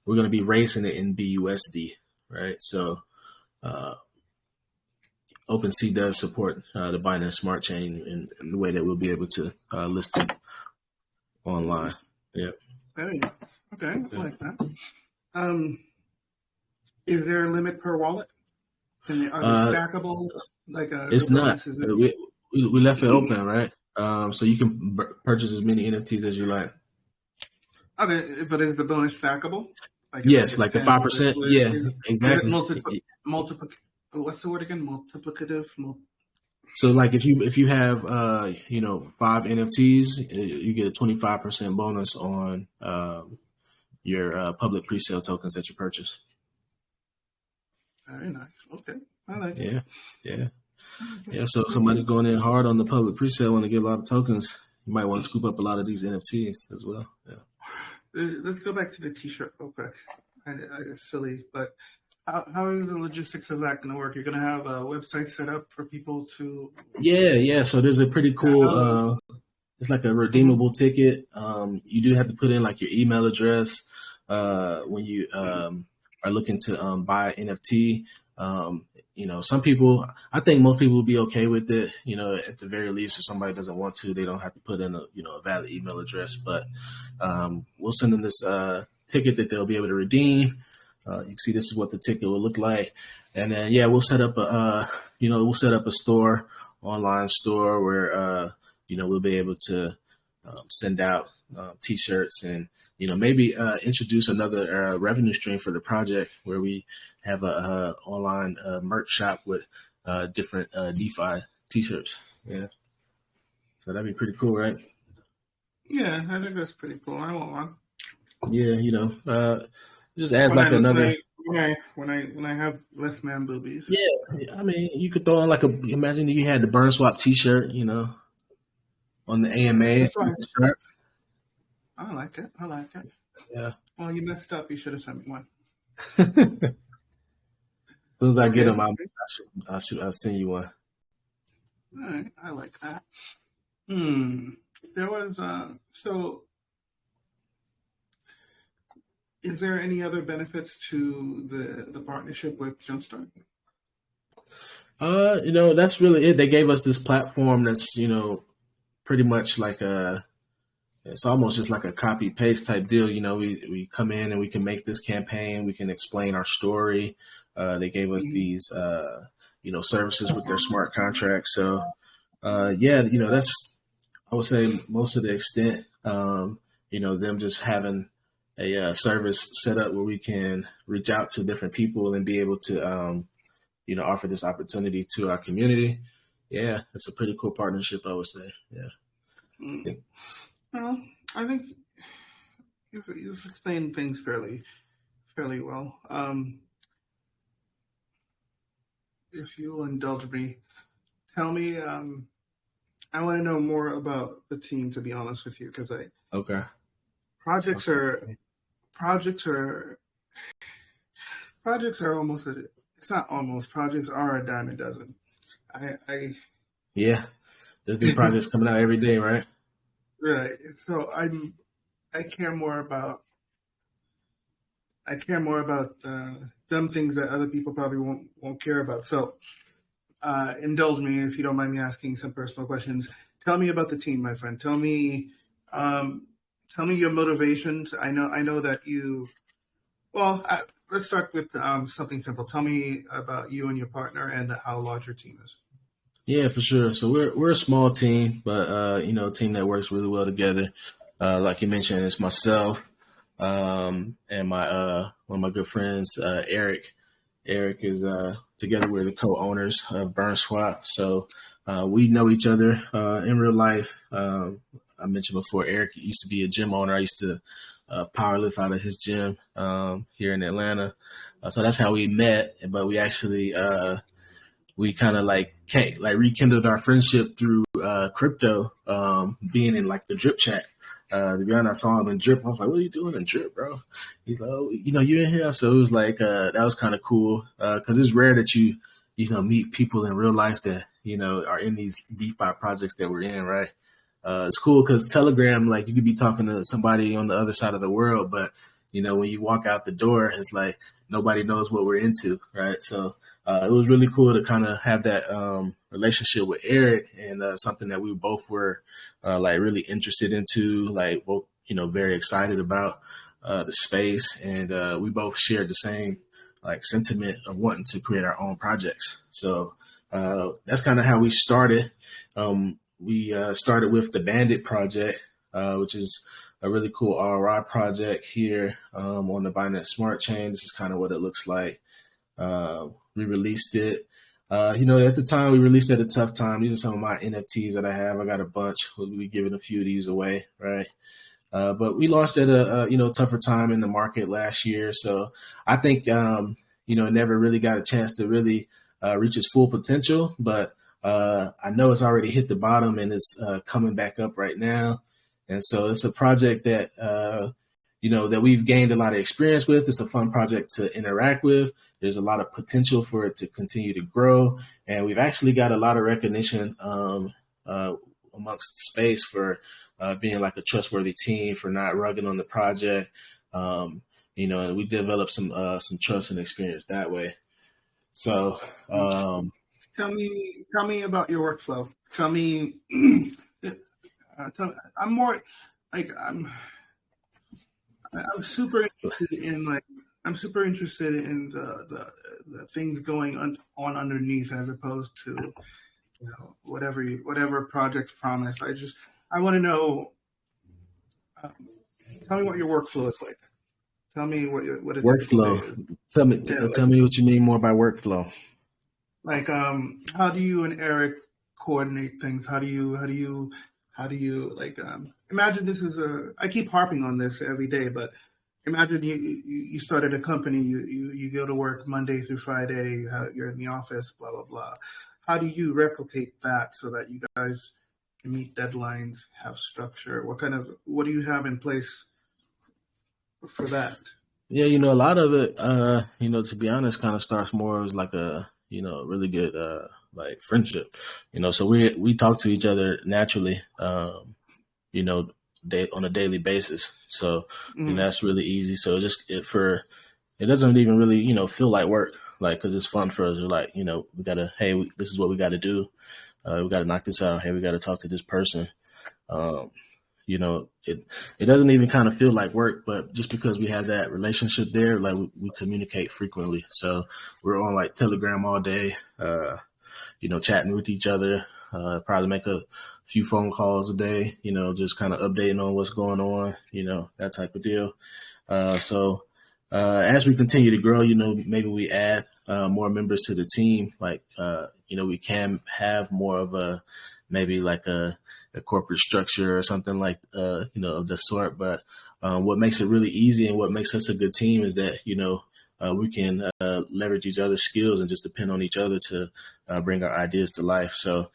we're going to be raising it in BUSD, right? So OpenSea does support the Binance Smart Chain in the way that we'll be able to list it online. Yeah. Very nice. Okay, I like that. Is there a limit per wallet? Are they stackable? It's not. We left it open, right? So you can purchase as many NFTs as you like. Okay, but is the bonus stackable? Yes, like the 5%. Yeah, exactly. What's the word again? Multiplicative. So like if you have 5 NFTs, you get a 25% bonus on your public pre-sale tokens that you purchase. Very nice. Okay, I like it. Yeah. So if somebody's going in hard on the public pre-sale, want to get a lot of tokens, you might want to scoop up a lot of these NFTs as well. Yeah. Let's go back to the T-shirt real quick. It's silly, but how is the logistics of that going to work? You're going to have a website set up for people to... Yeah. So there's a pretty cool, it's like a redeemable ticket. You do have to put in like your email address when you are looking to buy NFT. Some people, I think most people will be okay with it. At the very least, if somebody doesn't want to, they don't have to put in a valid email address. But we'll send them this ticket that they'll be able to redeem. You can see this is what the ticket will look like, and then we'll set up a store, online store where we'll be able to send out T-shirts and maybe introduce another revenue stream for the project where we have a online merch shop with different DeFi T-shirts. Yeah, so that'd be pretty cool, right? Yeah, I think that's pretty cool. I want one. Yeah, just adds another. When I have less man boobies. Yeah, I mean, you could throw in imagine you had the BurnSwap T-shirt, on the AMA. I like it. Yeah. Well, you messed up. You should have sent me one. As soon as I get them, I'll send you one. All right, I like that. There was so. Is there any other benefits to the partnership with Jumpstart? That's really it. They gave us this platform that's, pretty much like it's almost just like a copy paste type deal. We come in and we can make this campaign. We can explain our story. They gave us these, services with their smart contracts. So, that's, I would say most of the extent, them just having, a service set up where we can reach out to different people and be able to, offer this opportunity to our community. Yeah, it's a pretty cool partnership, I would say. Yeah. Mm. Well, I think you've explained things fairly well. If you'll indulge me, tell me. I want to know more about the team. To be honest with you, because Okay. projects are projects are almost it's not almost projects are a dime a dozen. I Yeah, there's new projects coming out every day, right? Right. So I care more about them things that other people probably won't care about. So indulge me if you don't mind me asking some personal questions. Tell me about the team, my friend. Tell me your motivations. I know that you. Well, let's start with something simple. Tell me about you and your partner and how large your team is. Yeah, for sure. So we're a small team, but a team that works really well together. Like you mentioned, it's myself and my one of my good friends, Eric. Eric is together. We're the co-owners of BurnSwap. So we know each other in real life. I mentioned before, Eric used to be a gym owner. I used to power lift out of his gym here in Atlanta. So that's how we met. But we actually we kind of rekindled our friendship through crypto, being in like the drip chat. To be honest, I saw him in drip. I was like, "What are you doing in drip, bro?" He's like, "Oh, you're in here." So it was like that was kind of cool because it's rare that you meet people in real life that are in these DeFi projects that we're in, right? It's cool because Telegram, like you could be talking to somebody on the other side of the world, but when you walk out the door, it's like nobody knows what we're into, right? So it was really cool to kind of have that relationship with Eric and something that we both were like really interested into, like both, very excited about the space. And we both shared the same like sentiment of wanting to create our own projects. So that's kind of how we started. We started with the Bandit project, which is a really cool ROI project here on the Binance Smart Chain. This is kind of what it looks like. We released it. At the time we released it at a tough time. These are some of my NFTs that I have. I got a bunch. We'll be giving a few of these away, right? But we launched at a tougher time in the market last year. So I think it never really got a chance to really reach its full potential. But I know it's already hit the bottom and it's coming back up right now. And so it's a project that that we've gained a lot of experience with. It's a fun project to interact with. There's a lot of potential for it to continue to grow. And we've actually got a lot of recognition amongst the space for being like a trustworthy team, for not rugging on the project. And we developed some trust and experience that way. So tell me about your workflow. Tell me, I'm more like I'm super interested in the things going on underneath as opposed to whatever projects promise. I want to know. Tell me what your workflow is like. Tell me what a workflow is. Tell me what you mean more by workflow. Like how do you and Eric coordinate things? How do you like imagine this is I keep harping on this every day, but imagine you started a company, you go to work Monday through Friday, you're in the office, blah blah blah. How do you replicate that so that you guys can meet deadlines, have structure? What do you have in place for that? Yeah, a lot of it to be honest kind of starts more as like a really good like friendship, so we talk to each other naturally, on a daily basis. So that's really easy. So it doesn't even really, feel like work, like, cause it's fun for us. We're like, this is what we got to do. We got to knock this out. Hey, we got to talk to this person. It doesn't even kind of feel like work, but just because we have that relationship there, like we communicate frequently. So we're on like Telegram all day, chatting with each other, probably make a few phone calls a day, just kind of updating on what's going on, that type of deal. So as we continue to grow, maybe we add more members to the team. Like, we can have more of maybe like a corporate structure or something like, of the sort. But what makes it really easy and what makes us a good team is that, we can leverage each other's skills and just depend on each other to bring our ideas to life. So,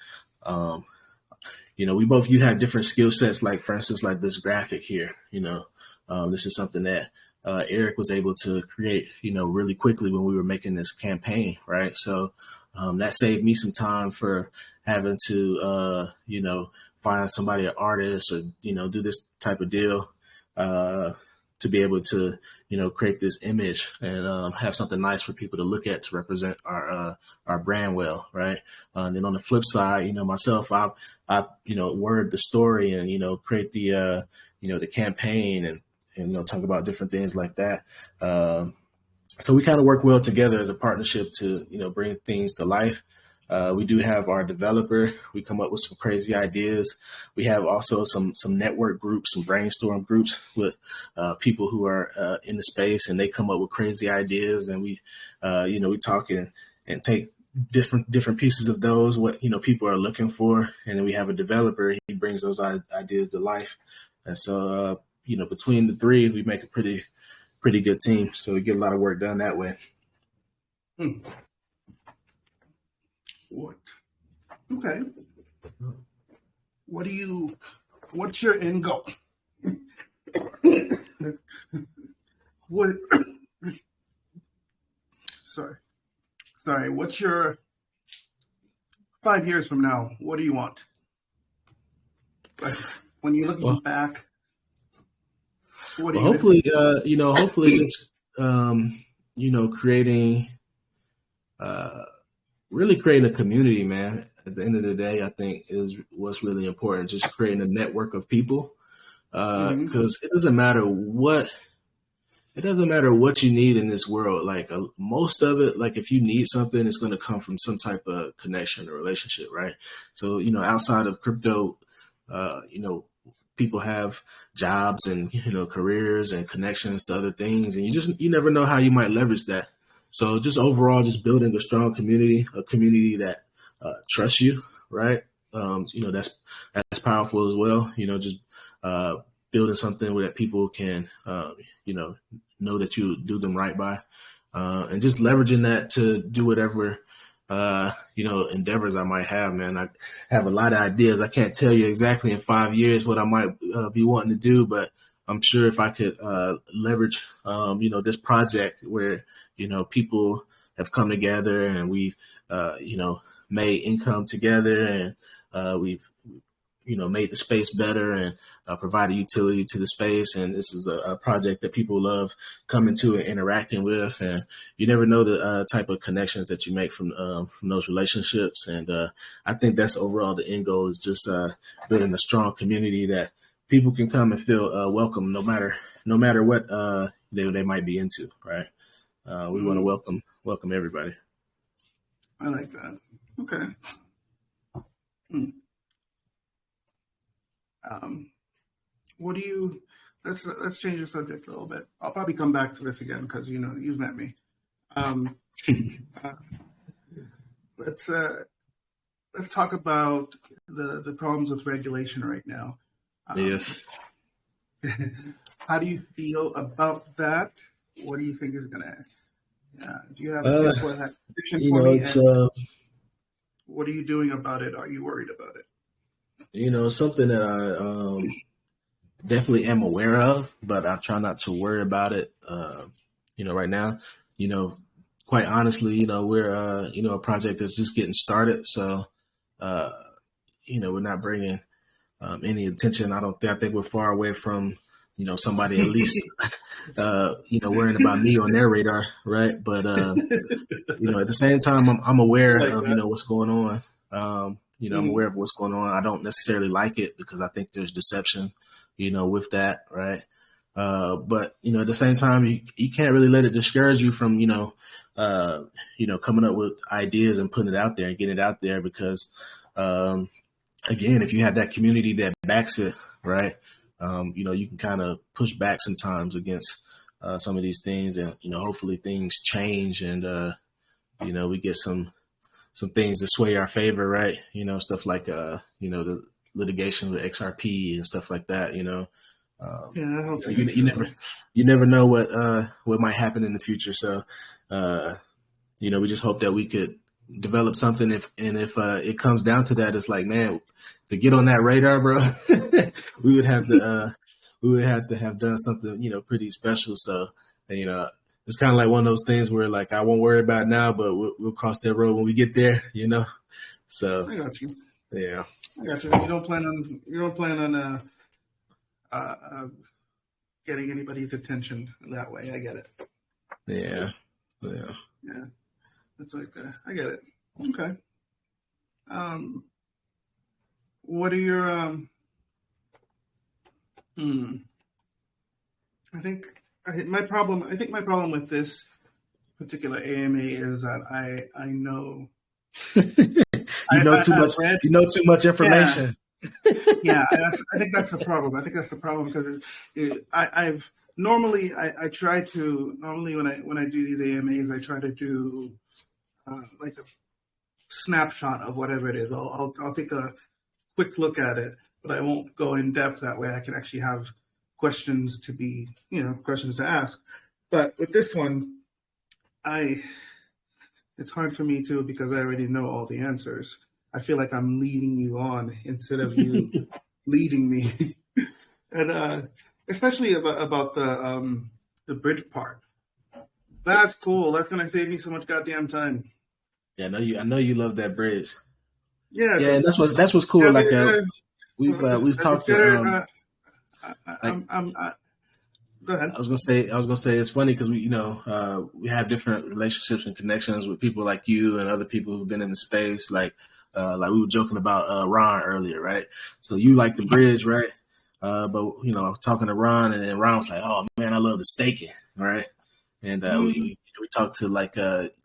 you have different skill sets, like, for instance, like this graphic here, this is something that Eric was able to create, really quickly when we were making this campaign, right? So that saved me some time for having to, find somebody, an artist, or, do this type of deal to be able to, create this image and have something nice for people to look at to represent our brand well, right? And then on the flip side, myself, I word the story and, create the, the campaign and talk about different things like that. So we kind of work well together as a partnership to, bring things to life. We do have our developer. We come up with some crazy ideas. We have also some network groups, some brainstorm groups with people who are in the space, and they come up with crazy ideas. And we talk and take different pieces of those, what, people are looking for. And then we have a developer. He brings those ideas to life. And so, between the three, we make a pretty good team. So we get a lot of work done that way. What? Okay. What's your end goal? What? Sorry. What's your 5 years from now? What do you want? Like, when you're looking back, what do you hopefully just really creating a community, man. At the end of the day, I think is what's really important. Just creating a network of people, because it doesn't matter what you need in this world. Like most of it, like if you need something, it's going to come from some type of connection or relationship, right? So outside of crypto, people have jobs and careers and connections to other things, and you never know how you might leverage that. So just overall, just building a strong community, a community that trusts you, right? That's powerful as well. Just building something where that people can, know that you do them right by, and just leveraging that to do whatever, endeavors I might have, man. I have a lot of ideas. I can't tell you exactly in 5 years what I might be wanting to do, but I'm sure if I could leverage, this project where, people have come together and we've, made income together and we've, made the space better and provided utility to the space. And this is a project that people love coming to and interacting with. And you never know the type of connections that you make from those relationships. And I think that's overall the end goal, is just building a strong community that people can come and feel welcome, no matter what they might be into, right? We want to welcome everybody. I like that. Okay. What do you? Let's change the subject a little bit. I'll probably come back to this again because you've met me. Let's talk about the problems with regulation right now. Yes. How do you feel about that? What do you think is gonna? Do you have a tip for that prediction for me? It's what are you doing about it? Are you worried about it? Something that I definitely am aware of, but I try not to worry about it. Right now, quite honestly, we're a project that's just getting started, so we're not bringing any attention. I think we're far away from somebody at least worrying about me on their radar, right? But at the same time, I'm aware of what's going on. I'm aware of what's going on. I don't necessarily like it because I think there's deception, with that, right? But at the same time, you can't really let it discourage you from coming up with ideas and putting it out there and getting it out there, because again, if you have that community that backs it, right, you can kind of push back sometimes against some of these things, and hopefully things change, and we get some things to sway our favor, right? Stuff like the litigation with XRP and stuff like that. I hope you never know what might happen in the future. So we just hope that we could develop something. If it comes down to that, it's like, man, to get on that radar, bro, we would have to have done something, pretty special. So, it's kind of like one of those things where, like, I won't worry about it now, but we'll cross that road when we get there, So I got you. Yeah, I got you. You don't plan on getting anybody's attention that way. I get it. Yeah. It's like I get it. Okay. What are your I think my problem with this particular AMA is that I know you know too much information. Yeah, I think that's the problem. I think that's the problem because I've normally try to when I do these AMAs, I try to do like a snapshot of whatever it is. I'll take a quick look at it, but I won't go in depth. That way I can actually have questions to ask. But with this one, it's hard for me too because I already know all the answers. I feel like I'm leading you on instead of you leading me. And especially about the bridge part. That's cool. That's gonna save me so much goddamn time. Yeah, I know you love that bridge. Yeah, and that's what's cool. Yeah, we've talked to. Go ahead. I was gonna say it's funny because we have different relationships and connections with people like you and other people who've been in the space. Like we were joking about Ron earlier, right? So you like the bridge, right? But I was talking to Ron, and then Ron was like, "Oh man, I love the staking," right? And we talked to like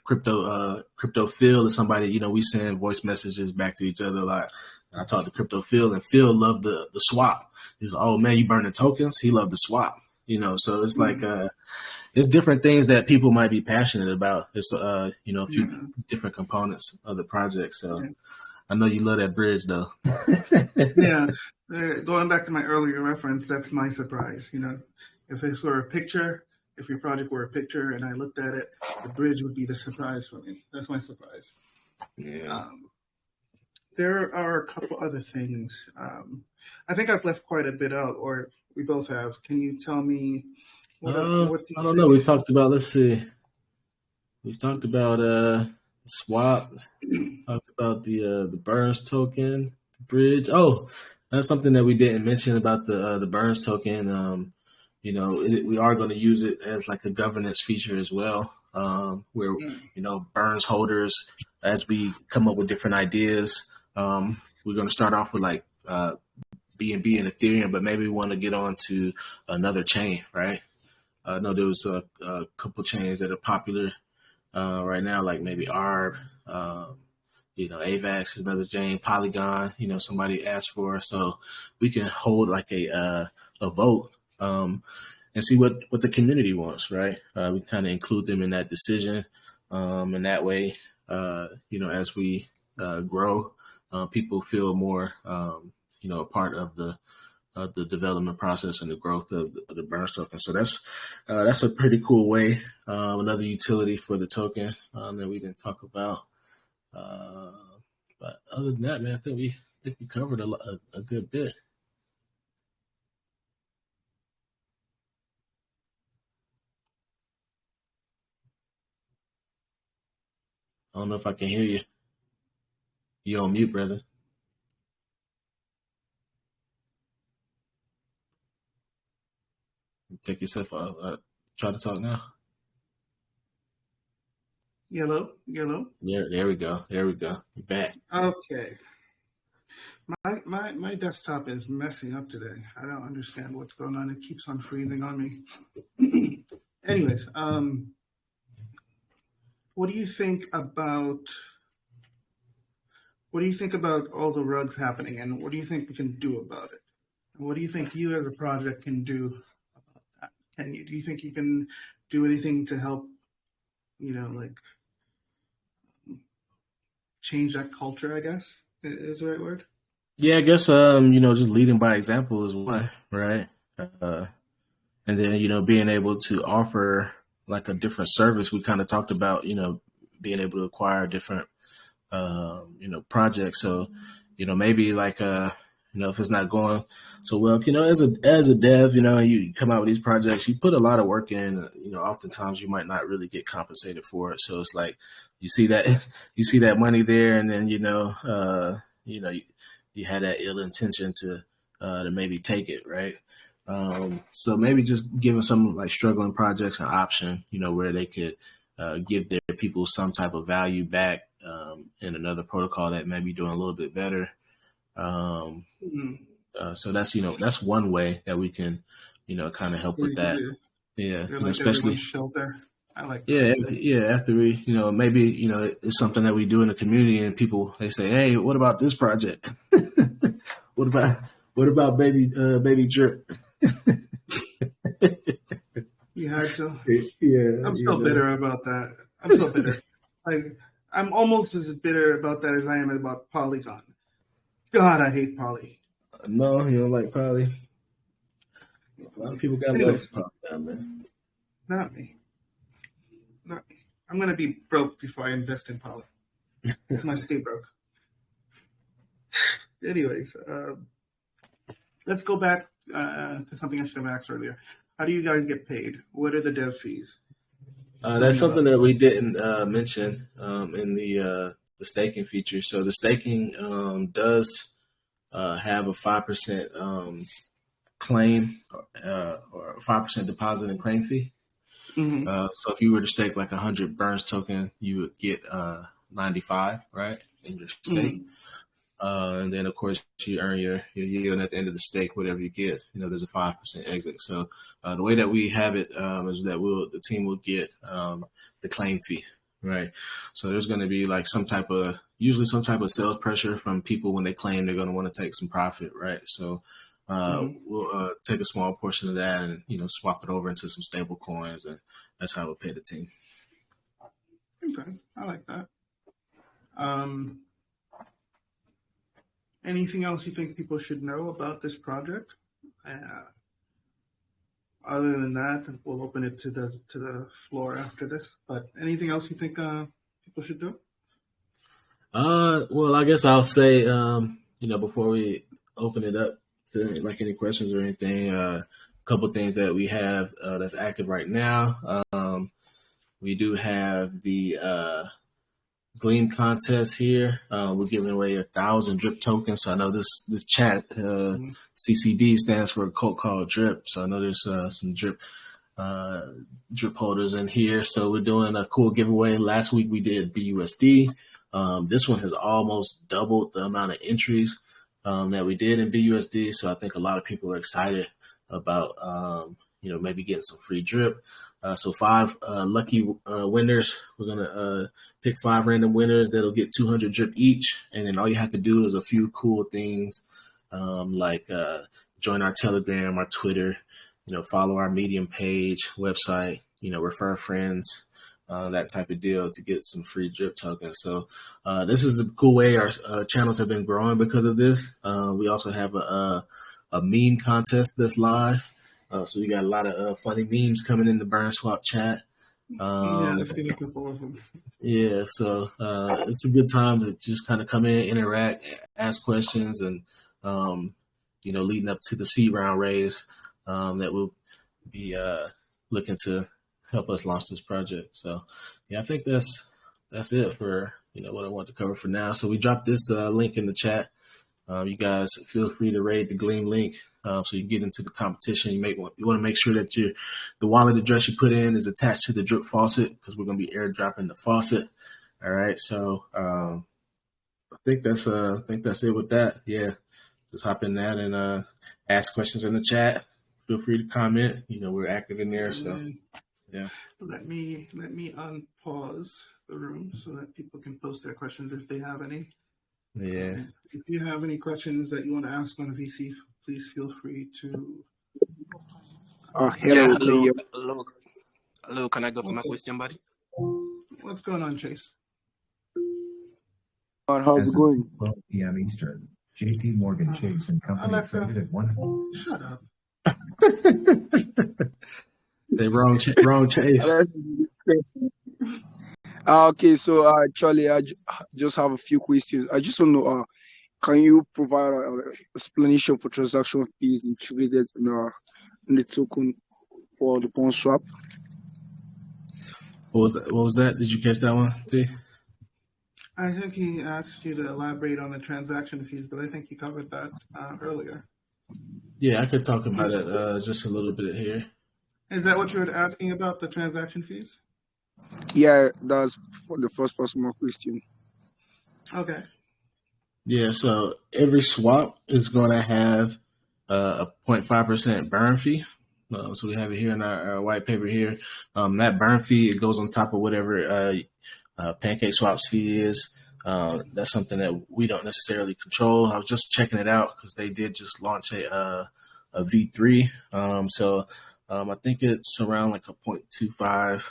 crypto Phil or somebody. We send voice messages back to each other a lot. And I talked to crypto Phil, and Phil loved the swap. He was like, "Oh man, you burning tokens?" He loved the swap. So it's like it's different things that people might be passionate about. It's a few different components of the project. So I know you love that bridge, though. Yeah, going back to my earlier reference, that's my surprise. If this were a picture, if your project were a picture, and I looked at it, the bridge would be the surprise for me. That's my surprise. Yeah. There are a couple other things. I think I've left quite a bit out, or we both have. Can you tell me what I don't know. We've talked about, let's see. We've talked about swap, talked about the Burns token, the bridge. Oh, that's something that we didn't mention about the Burns token. We are going to use it as like a governance feature as well, where Burns holders, as we come up with different ideas, we're going to start off with like BNB and Ethereum, but maybe we want to get on to another chain, right? I know there was a couple chains that are popular right now, like maybe ARB, AVAX is another chain, Polygon, somebody asked for. So we can hold like a vote and see what the community wants, right? We kind of include them in that decision. And that way, as we grow, people feel more, a part of the development process and the growth of the Burns token. So that's a pretty cool way. Another utility for the token that we didn't talk about. But other than that, man, I think we covered a good bit. I don't know if I can hear you. You on mute, brother. Take yourself out. Try to talk now. Yellow. There we go. You're back. Okay. My desktop is messing up today. I don't understand what's going on. It keeps on freezing on me. Anyways, what do you think about all the rugs happening, and what do you think we can do about it? And what do you think you as a project can do about that? Do you think you can do anything to help, like change that culture, I guess is the right word? Yeah, I guess just leading by example is one, right? And then being able to offer like a different service. We kind of talked about being able to acquire different projects. So maybe like if it's not going so well, as a dev, you come out with these projects, you put a lot of work in. Oftentimes you might not really get compensated for it. So it's like you see that money there, and then you had that ill intention to maybe take it, right? So maybe just giving some like struggling projects an option, where they could give their people some type of value back in another protocol that may be doing a little bit better. So that's one way that we can, kind of help with that. Yeah, like especially shelter. I like that. Yeah. After we, maybe it's something that we do in the community, and people they say, "Hey, what about this project? what about baby drip?" You had to. Yeah, I'm still bitter about that. I'm still bitter. Like I'm almost as bitter about that as I am about Polygon. God, I hate Poly. No, you don't like Poly. A lot of people got love for Polygon, man. Not me. I'm gonna be broke before I invest in Poly. I'm gonna stay broke. Anyways, let's go back to something I should have asked earlier. How do you guys get paid? What are the dev fees? That's something that we didn't mention in the staking feature. So the staking does have a 5% claim or 5% deposit and claim fee. Mm-hmm. So if you were to stake like 100 Burns token, you would get 95, right, in your stake. Mm-hmm. And then of course you earn your yield at the end of the stake, whatever you get. There's a 5% exit. So the way that we have it is that the team will get the claim fee, right? So there's going to be like usually some type of sales pressure from people when they claim they're going to want to take some profit, right? So we'll take a small portion of that and swap it over into some stable coins, and that's how we'll pay the team. Okay, I like that. Anything else you think people should know about this project? Other than that, we'll open it to the floor after this. But anything else you think people should do? Well, I guess I'll say, before we open it up to like any questions or anything, a couple of things that we have that's active right now. We do have the Gleam contest here. We're giving away 1,000 drip tokens. So I know this chat CCD stands for a code called Drip. So I know there's some drip holders in here. So we're doing a cool giveaway. Last week we did BUSD. This one has almost doubled the amount of entries that we did in BUSD. So I think a lot of people are excited about maybe getting some free drip. So 5 lucky winners. We're gonna pick 5 random winners that'll get 200 drip each, and then all you have to do is a few cool things like join our Telegram, our Twitter, follow our Medium page, website, refer friends, that type of deal to get some free drip tokens. So this is a cool way our channels have been growing because of this. We also have a meme contest that's live. So we got a lot of funny memes coming in the BurnSwap chat. Yeah, I've seen a couple of them. Yeah, so it's a good time to just kind of come in, interact, ask questions, and leading up to the seed round raise that will be looking to help us launch this project. So yeah, I think that's it for what I want to cover for now. So we dropped this link in the chat. You guys feel free to raid the Gleam link so you can get into the competition. You want to make sure that the wallet address you put in is attached to the drip faucet, because we're going to be airdropping the faucet. All right, so I think that's it with that. Yeah, just hop in that and ask questions in the chat. Feel free to comment. We're active in there. So yeah. Let me unpause the room so that people can post their questions if they have any. Yeah. If you have any questions that you want to ask on VC, please feel free to Yeah, Hello, can you hello, hear me? hello. Can I go for my What's up? question, buddy? What's going on, Chase? How's it going? 12 p.m. Eastern, J.P. Morgan Chase and Company Alexa, traded at one. shut up. Say wrong chase. Okay, so Charlie, just have a few questions. I just want to know, can you provide an explanation for transaction fees included in the token for the BurnSwap? What was that? Did you catch that one, T? I think he asked you to elaborate on the transaction fees, but I think you covered that earlier. Yeah, I could talk about it just a little bit here. Is that what you were asking about, the transaction fees? Yeah, that's for the first part of my question. Okay. Yeah, so every swap is going to have a 0.5% burn fee. So we have it here in our white paper here. That burn fee, it goes on top of whatever Pancake Swap's fee is. That's something that we don't necessarily control. I was just checking it out because they did just launch a V3. So I think it's around like a 0.25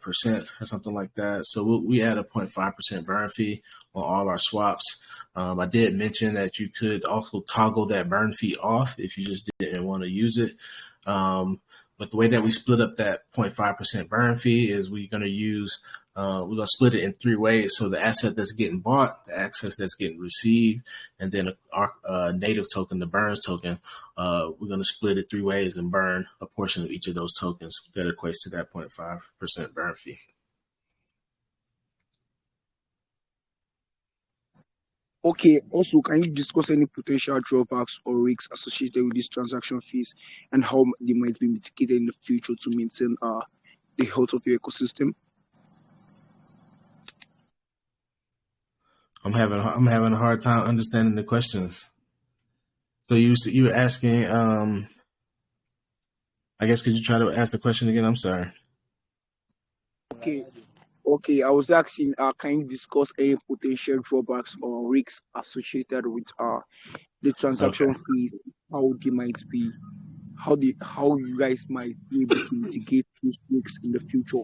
percent or something like that. So we add a 0.5% burn fee on all our swaps. I did mention that you could also toggle that burn fee off if you just didn't want to use it. But the way that we split up that 0.5% burn fee is we're going to split it in three ways. So the asset that's getting bought, the access that's getting received, and then our native token, the burns token, we're going to split it three ways and burn a portion of each of those tokens that equates to that 0.5% burn fee. Okay, also, can you discuss any potential drawbacks or risks associated with these transaction fees and how they might be mitigated in the future to maintain the health of your ecosystem? I'm having a hard time understanding the questions. So you were asking, I guess, could you try to ask the question again? I'm sorry. Okay, I was asking, can you discuss any potential drawbacks or risks associated with the transaction fees, how they might be, how you guys might be able to mitigate those risks in the future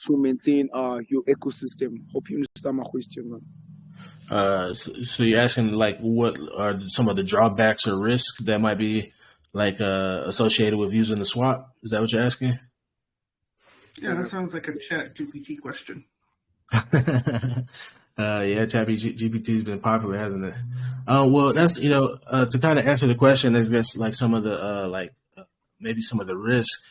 to maintain your ecosystem? Hope you understand my question, man. So you're asking like what are some of the drawbacks or risks that might be like associated with using the swap? Is that what you're asking? Yeah, that sounds like a chat GPT question. Yeah, GPT has been popular, hasn't it? Well, that's to kind of answer the question, I guess like some of the maybe some of the risks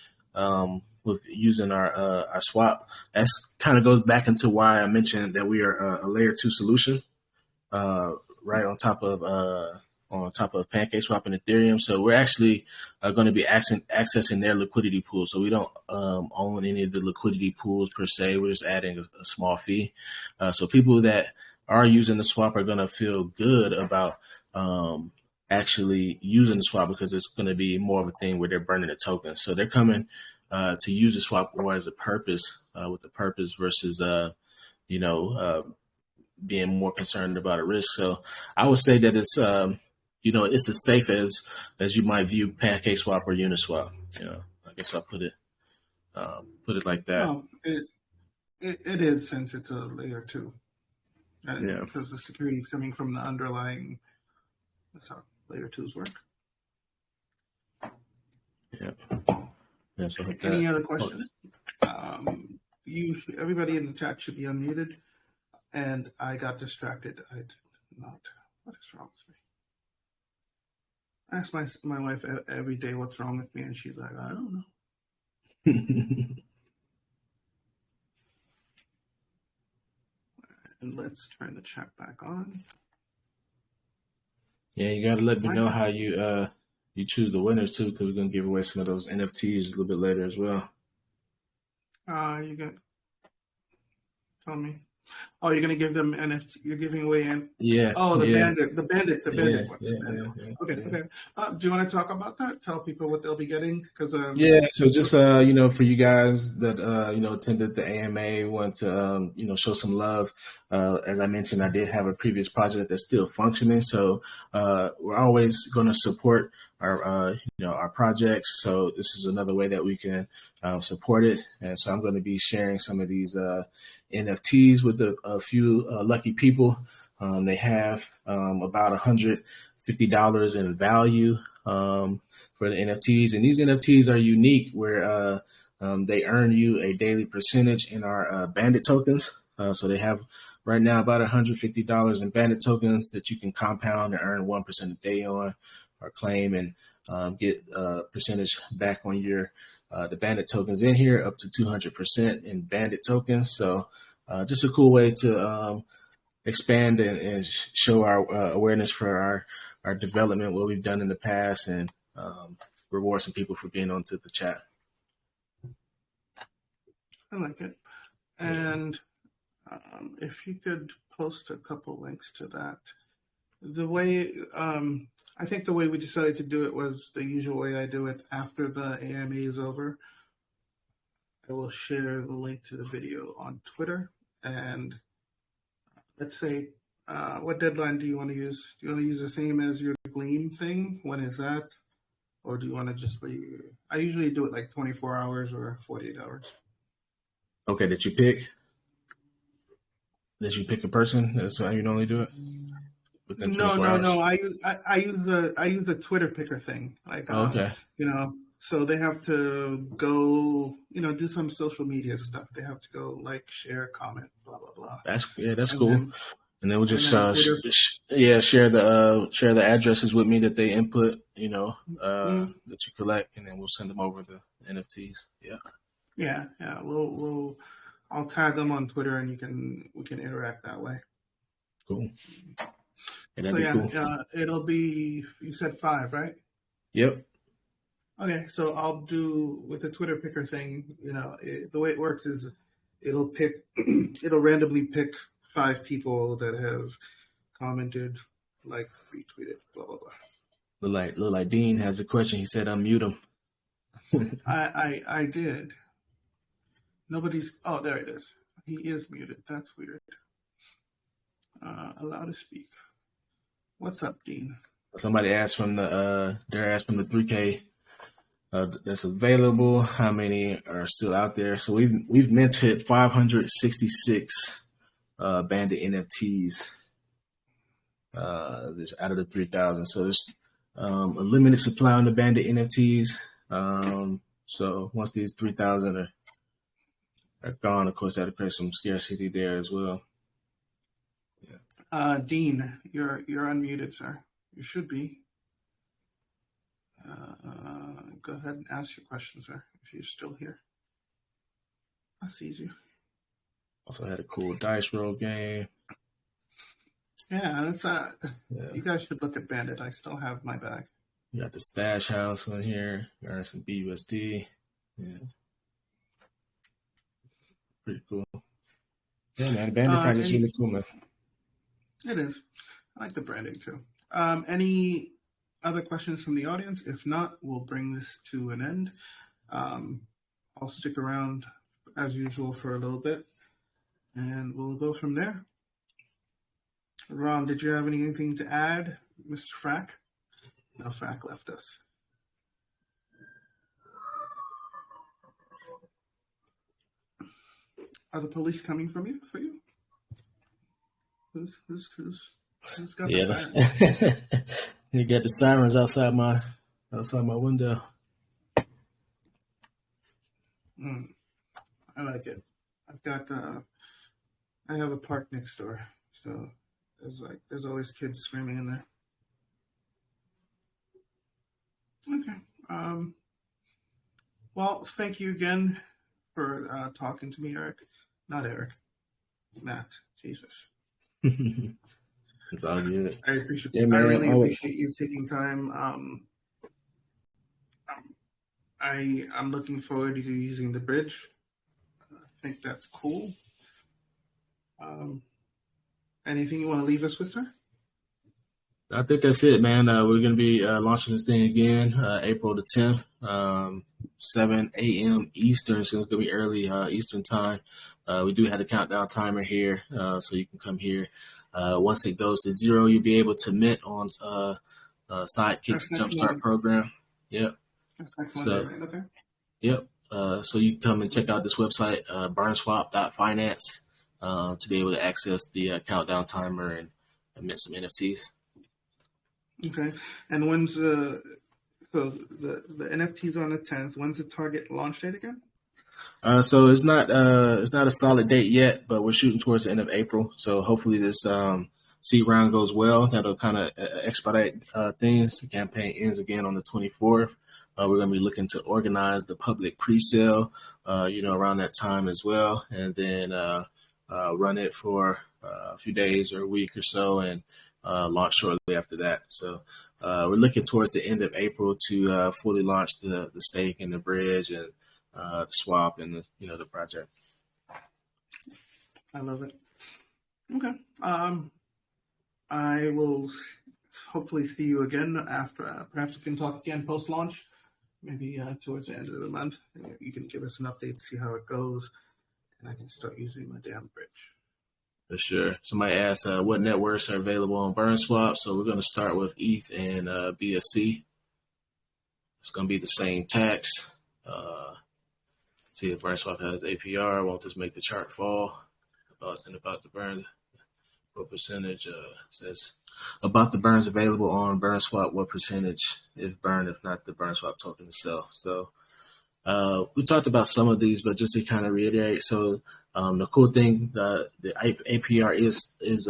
with using our swap. That's kind of goes back into why I mentioned that we are a layer 2 solution, right on top of PancakeSwap and Ethereum. So we're actually going to be accessing their liquidity pool. So we don't own any of the liquidity pools per se. We're just adding a small fee. So people that are using the swap are going to feel good about actually using the swap because it's going to be more of a thing where they're burning the tokens. So they're coming to use the swap more as a purpose, with the purpose versus, being more concerned about a risk. So I would say that it's it's as safe as you might view PancakeSwap or Uniswap. I guess I'll put it like that. Oh, it is, since it's a layer 2. Yeah, because the security is coming from the underlying. That's how layer 2s work. Yeah. So Any other questions? Everybody in the chat should be unmuted. And I got distracted. I did not. What is wrong with me? I ask my wife every day what's wrong with me, and she's like, I don't know. And let's turn the chat back on. Yeah, you got to let me know how you choose the winners too, because we're gonna give away some of those NFTs a little bit later as well. You got. Tell me. Oh, you're gonna give them NFT. You're giving away Yeah. Oh, the yeah. bandit Yeah, ones. yeah, The bandit yeah, ones. yeah, Okay, yeah. okay. Do you want to talk about that? Tell people what they'll be getting, because Yeah, so just for you guys that attended the AMA, want to show some love. As I mentioned, I did have a previous project that's still functioning, so we're always going to support our projects. So this is another way that we can support it, and so I'm going to be sharing some of these NFTs with a few lucky people. They have about $150 in value. For the NFTs. And these NFTs are unique where they earn you a daily percentage in our bandit tokens. So they have right now about $150 in bandit tokens that you can compound and earn 1% a day on or claim and get a percentage back on your the bandit tokens in here up to 200% in bandit tokens. So just a cool way to expand and show our awareness for our development, what we've done in the past, and reward some people for being onto the chat. I like it. And if you could post a couple links to that. The way I think the way we decided to do it was the usual way I do it after the AMA is over. I will share the link to the video on Twitter, and let's say, what deadline do you want to use? Do you want to use the same as your Gleam thing? When is that? Or do you want to just leave? I usually do it like 24 hours or 48 hours. Okay, that you pick a person. That's how you normally do it. Within 24 hours? No. I use the Twitter picker thing. Like, okay. So they have to go, do some social media stuff. They have to go like, share, comment, blah blah blah. That's And cool. then- and then we'll just Twitter- share the addresses with me that they input, that you collect, and then we'll send them over the NFTs. Yeah. Yeah. I'll tag them on Twitter, and we can interact that way. Cool. Cool. It'll be, you said 5, right? Yep. Okay, so I'll do with the Twitter picker thing. The way it works is it'll randomly pick 5 people that have commented, like, retweeted, blah blah blah. Look like Dean has a question. He said unmute him. I did. Nobody's. Oh, there it is. He is muted. That's weird. Allow to speak. What's up, Dean? Somebody asked from the 3K that's available. How many are still out there? So we've minted 566 bandit NFTs. There's out of the 3,000. So there's a limited supply on the bandit NFTs. So once these 3,000 are gone, of course, that'll create some scarcity there as well. Yeah. Dean, you're unmuted, sir. You should be. Go ahead and ask your question, sir, if you're still here. I sees you. Also had a cool dice roll game. Yeah, that's You guys should look at Bandit. I still have my bag. You got the stash house on here. You got some BUSD. Yeah. Pretty cool. Yeah, man. Bandit project's really cool, man. It is. I like the branding too. Any other questions from the audience? If not, we'll bring this to an end. I'll stick around as usual for a little bit, and we'll go from there. Ron, did you have anything to add, Mr. Frack? No, Frack left us. Are the police coming for you? Who's got the sirens? You got the sirens outside my window. I like it. I have a park next door, so there's always kids screaming in there. Okay. Well, thank you again for talking to me, Eric. Not Eric. Matt. Jesus. It's all good. I appreciate. Yeah, man, I really appreciate you taking time. I'm looking forward to using the bridge. I think that's cool. Anything you want to leave us with, sir? I think that's it, man. We're going to be launching this thing again, April the 10th, 7 a.m. Eastern. So it's going to be early Eastern time. We do have a countdown timer here, so you can come here. Once it goes to 0, you'll be able to mint on Sidekick's Jumpstart program. Yep. That's next So, Monday, right? Okay. Yep. So you can come and check out this website, BurnSwap.Finance, to be able to access the countdown timer and mint some NFTs. Okay. And when's so the NFTs are on the 10th? When's the target launch date again? So it's not a solid date yet, but we're shooting towards the end of April. So hopefully this seed round goes well. That'll kind of expedite things. The campaign ends again on the 24th. We're going to be looking to organize the public pre-sale, around that time as well, and then run it for a few days or a week or so, and launch shortly after that. So we're looking towards the end of April to fully launch the stake and the bridge and the swap and the project. I love it. Okay. I will hopefully see you again after. Perhaps we can talk again post-launch, maybe towards the end of the month. You can give us an update, see how it goes, and I can start using my damn bridge. For sure. Somebody asked what networks are available on BurnSwap. So we're going to start with ETH and BSC. It's going to be the same tax. See if BurnSwap has APR. Won't this make the chart fall? About the burn. What percentage says about the burns available on BurnSwap? What percentage if burn, if not the BurnSwap token itself? So we talked about some of these, but just to kind of reiterate. So the cool thing, the APR is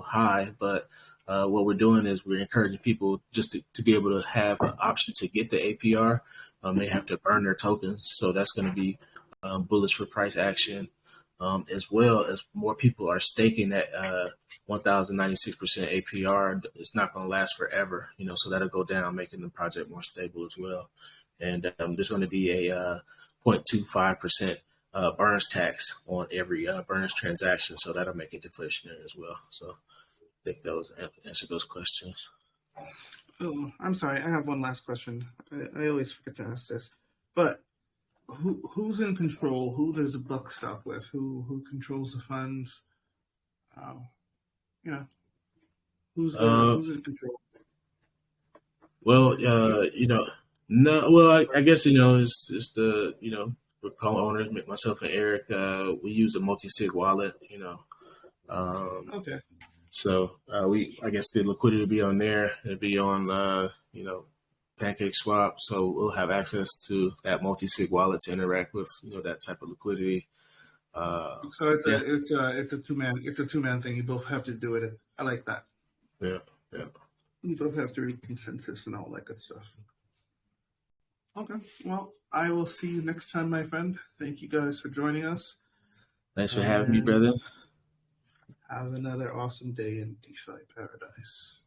high, but what we're doing is we're encouraging people just to be able to have an option to get the APR. They have to burn their tokens, so that's going to be bullish for price action, as well as more people are staking that 1,096% APR. It's not going to last forever, so that'll go down, making the project more stable as well. And there's going to be a 0.25% burns tax on every burns transaction, so that'll make it deflationary as well. So I think those answer those questions. Oh, I'm sorry. I have one last question. I always forget to ask this, but who's in control? Who does the buck stop with? Who controls the funds? Who's in control? Well, no. Well, I guess it's the we're co-owners, myself and Eric. We use a multi-sig wallet. Okay. So I guess the liquidity will be on there. It'll be on Pancake Swap. So we'll have access to that multi-sig wallet to interact with that type of liquidity. So it's a two-man thing. You both have to do it. I like that. Yeah. You both have to read consensus and all that good stuff. Okay. Well, I will see you next time, my friend. Thank you guys for joining us. Thanks for having me, brother. Have another awesome day in DeFi paradise.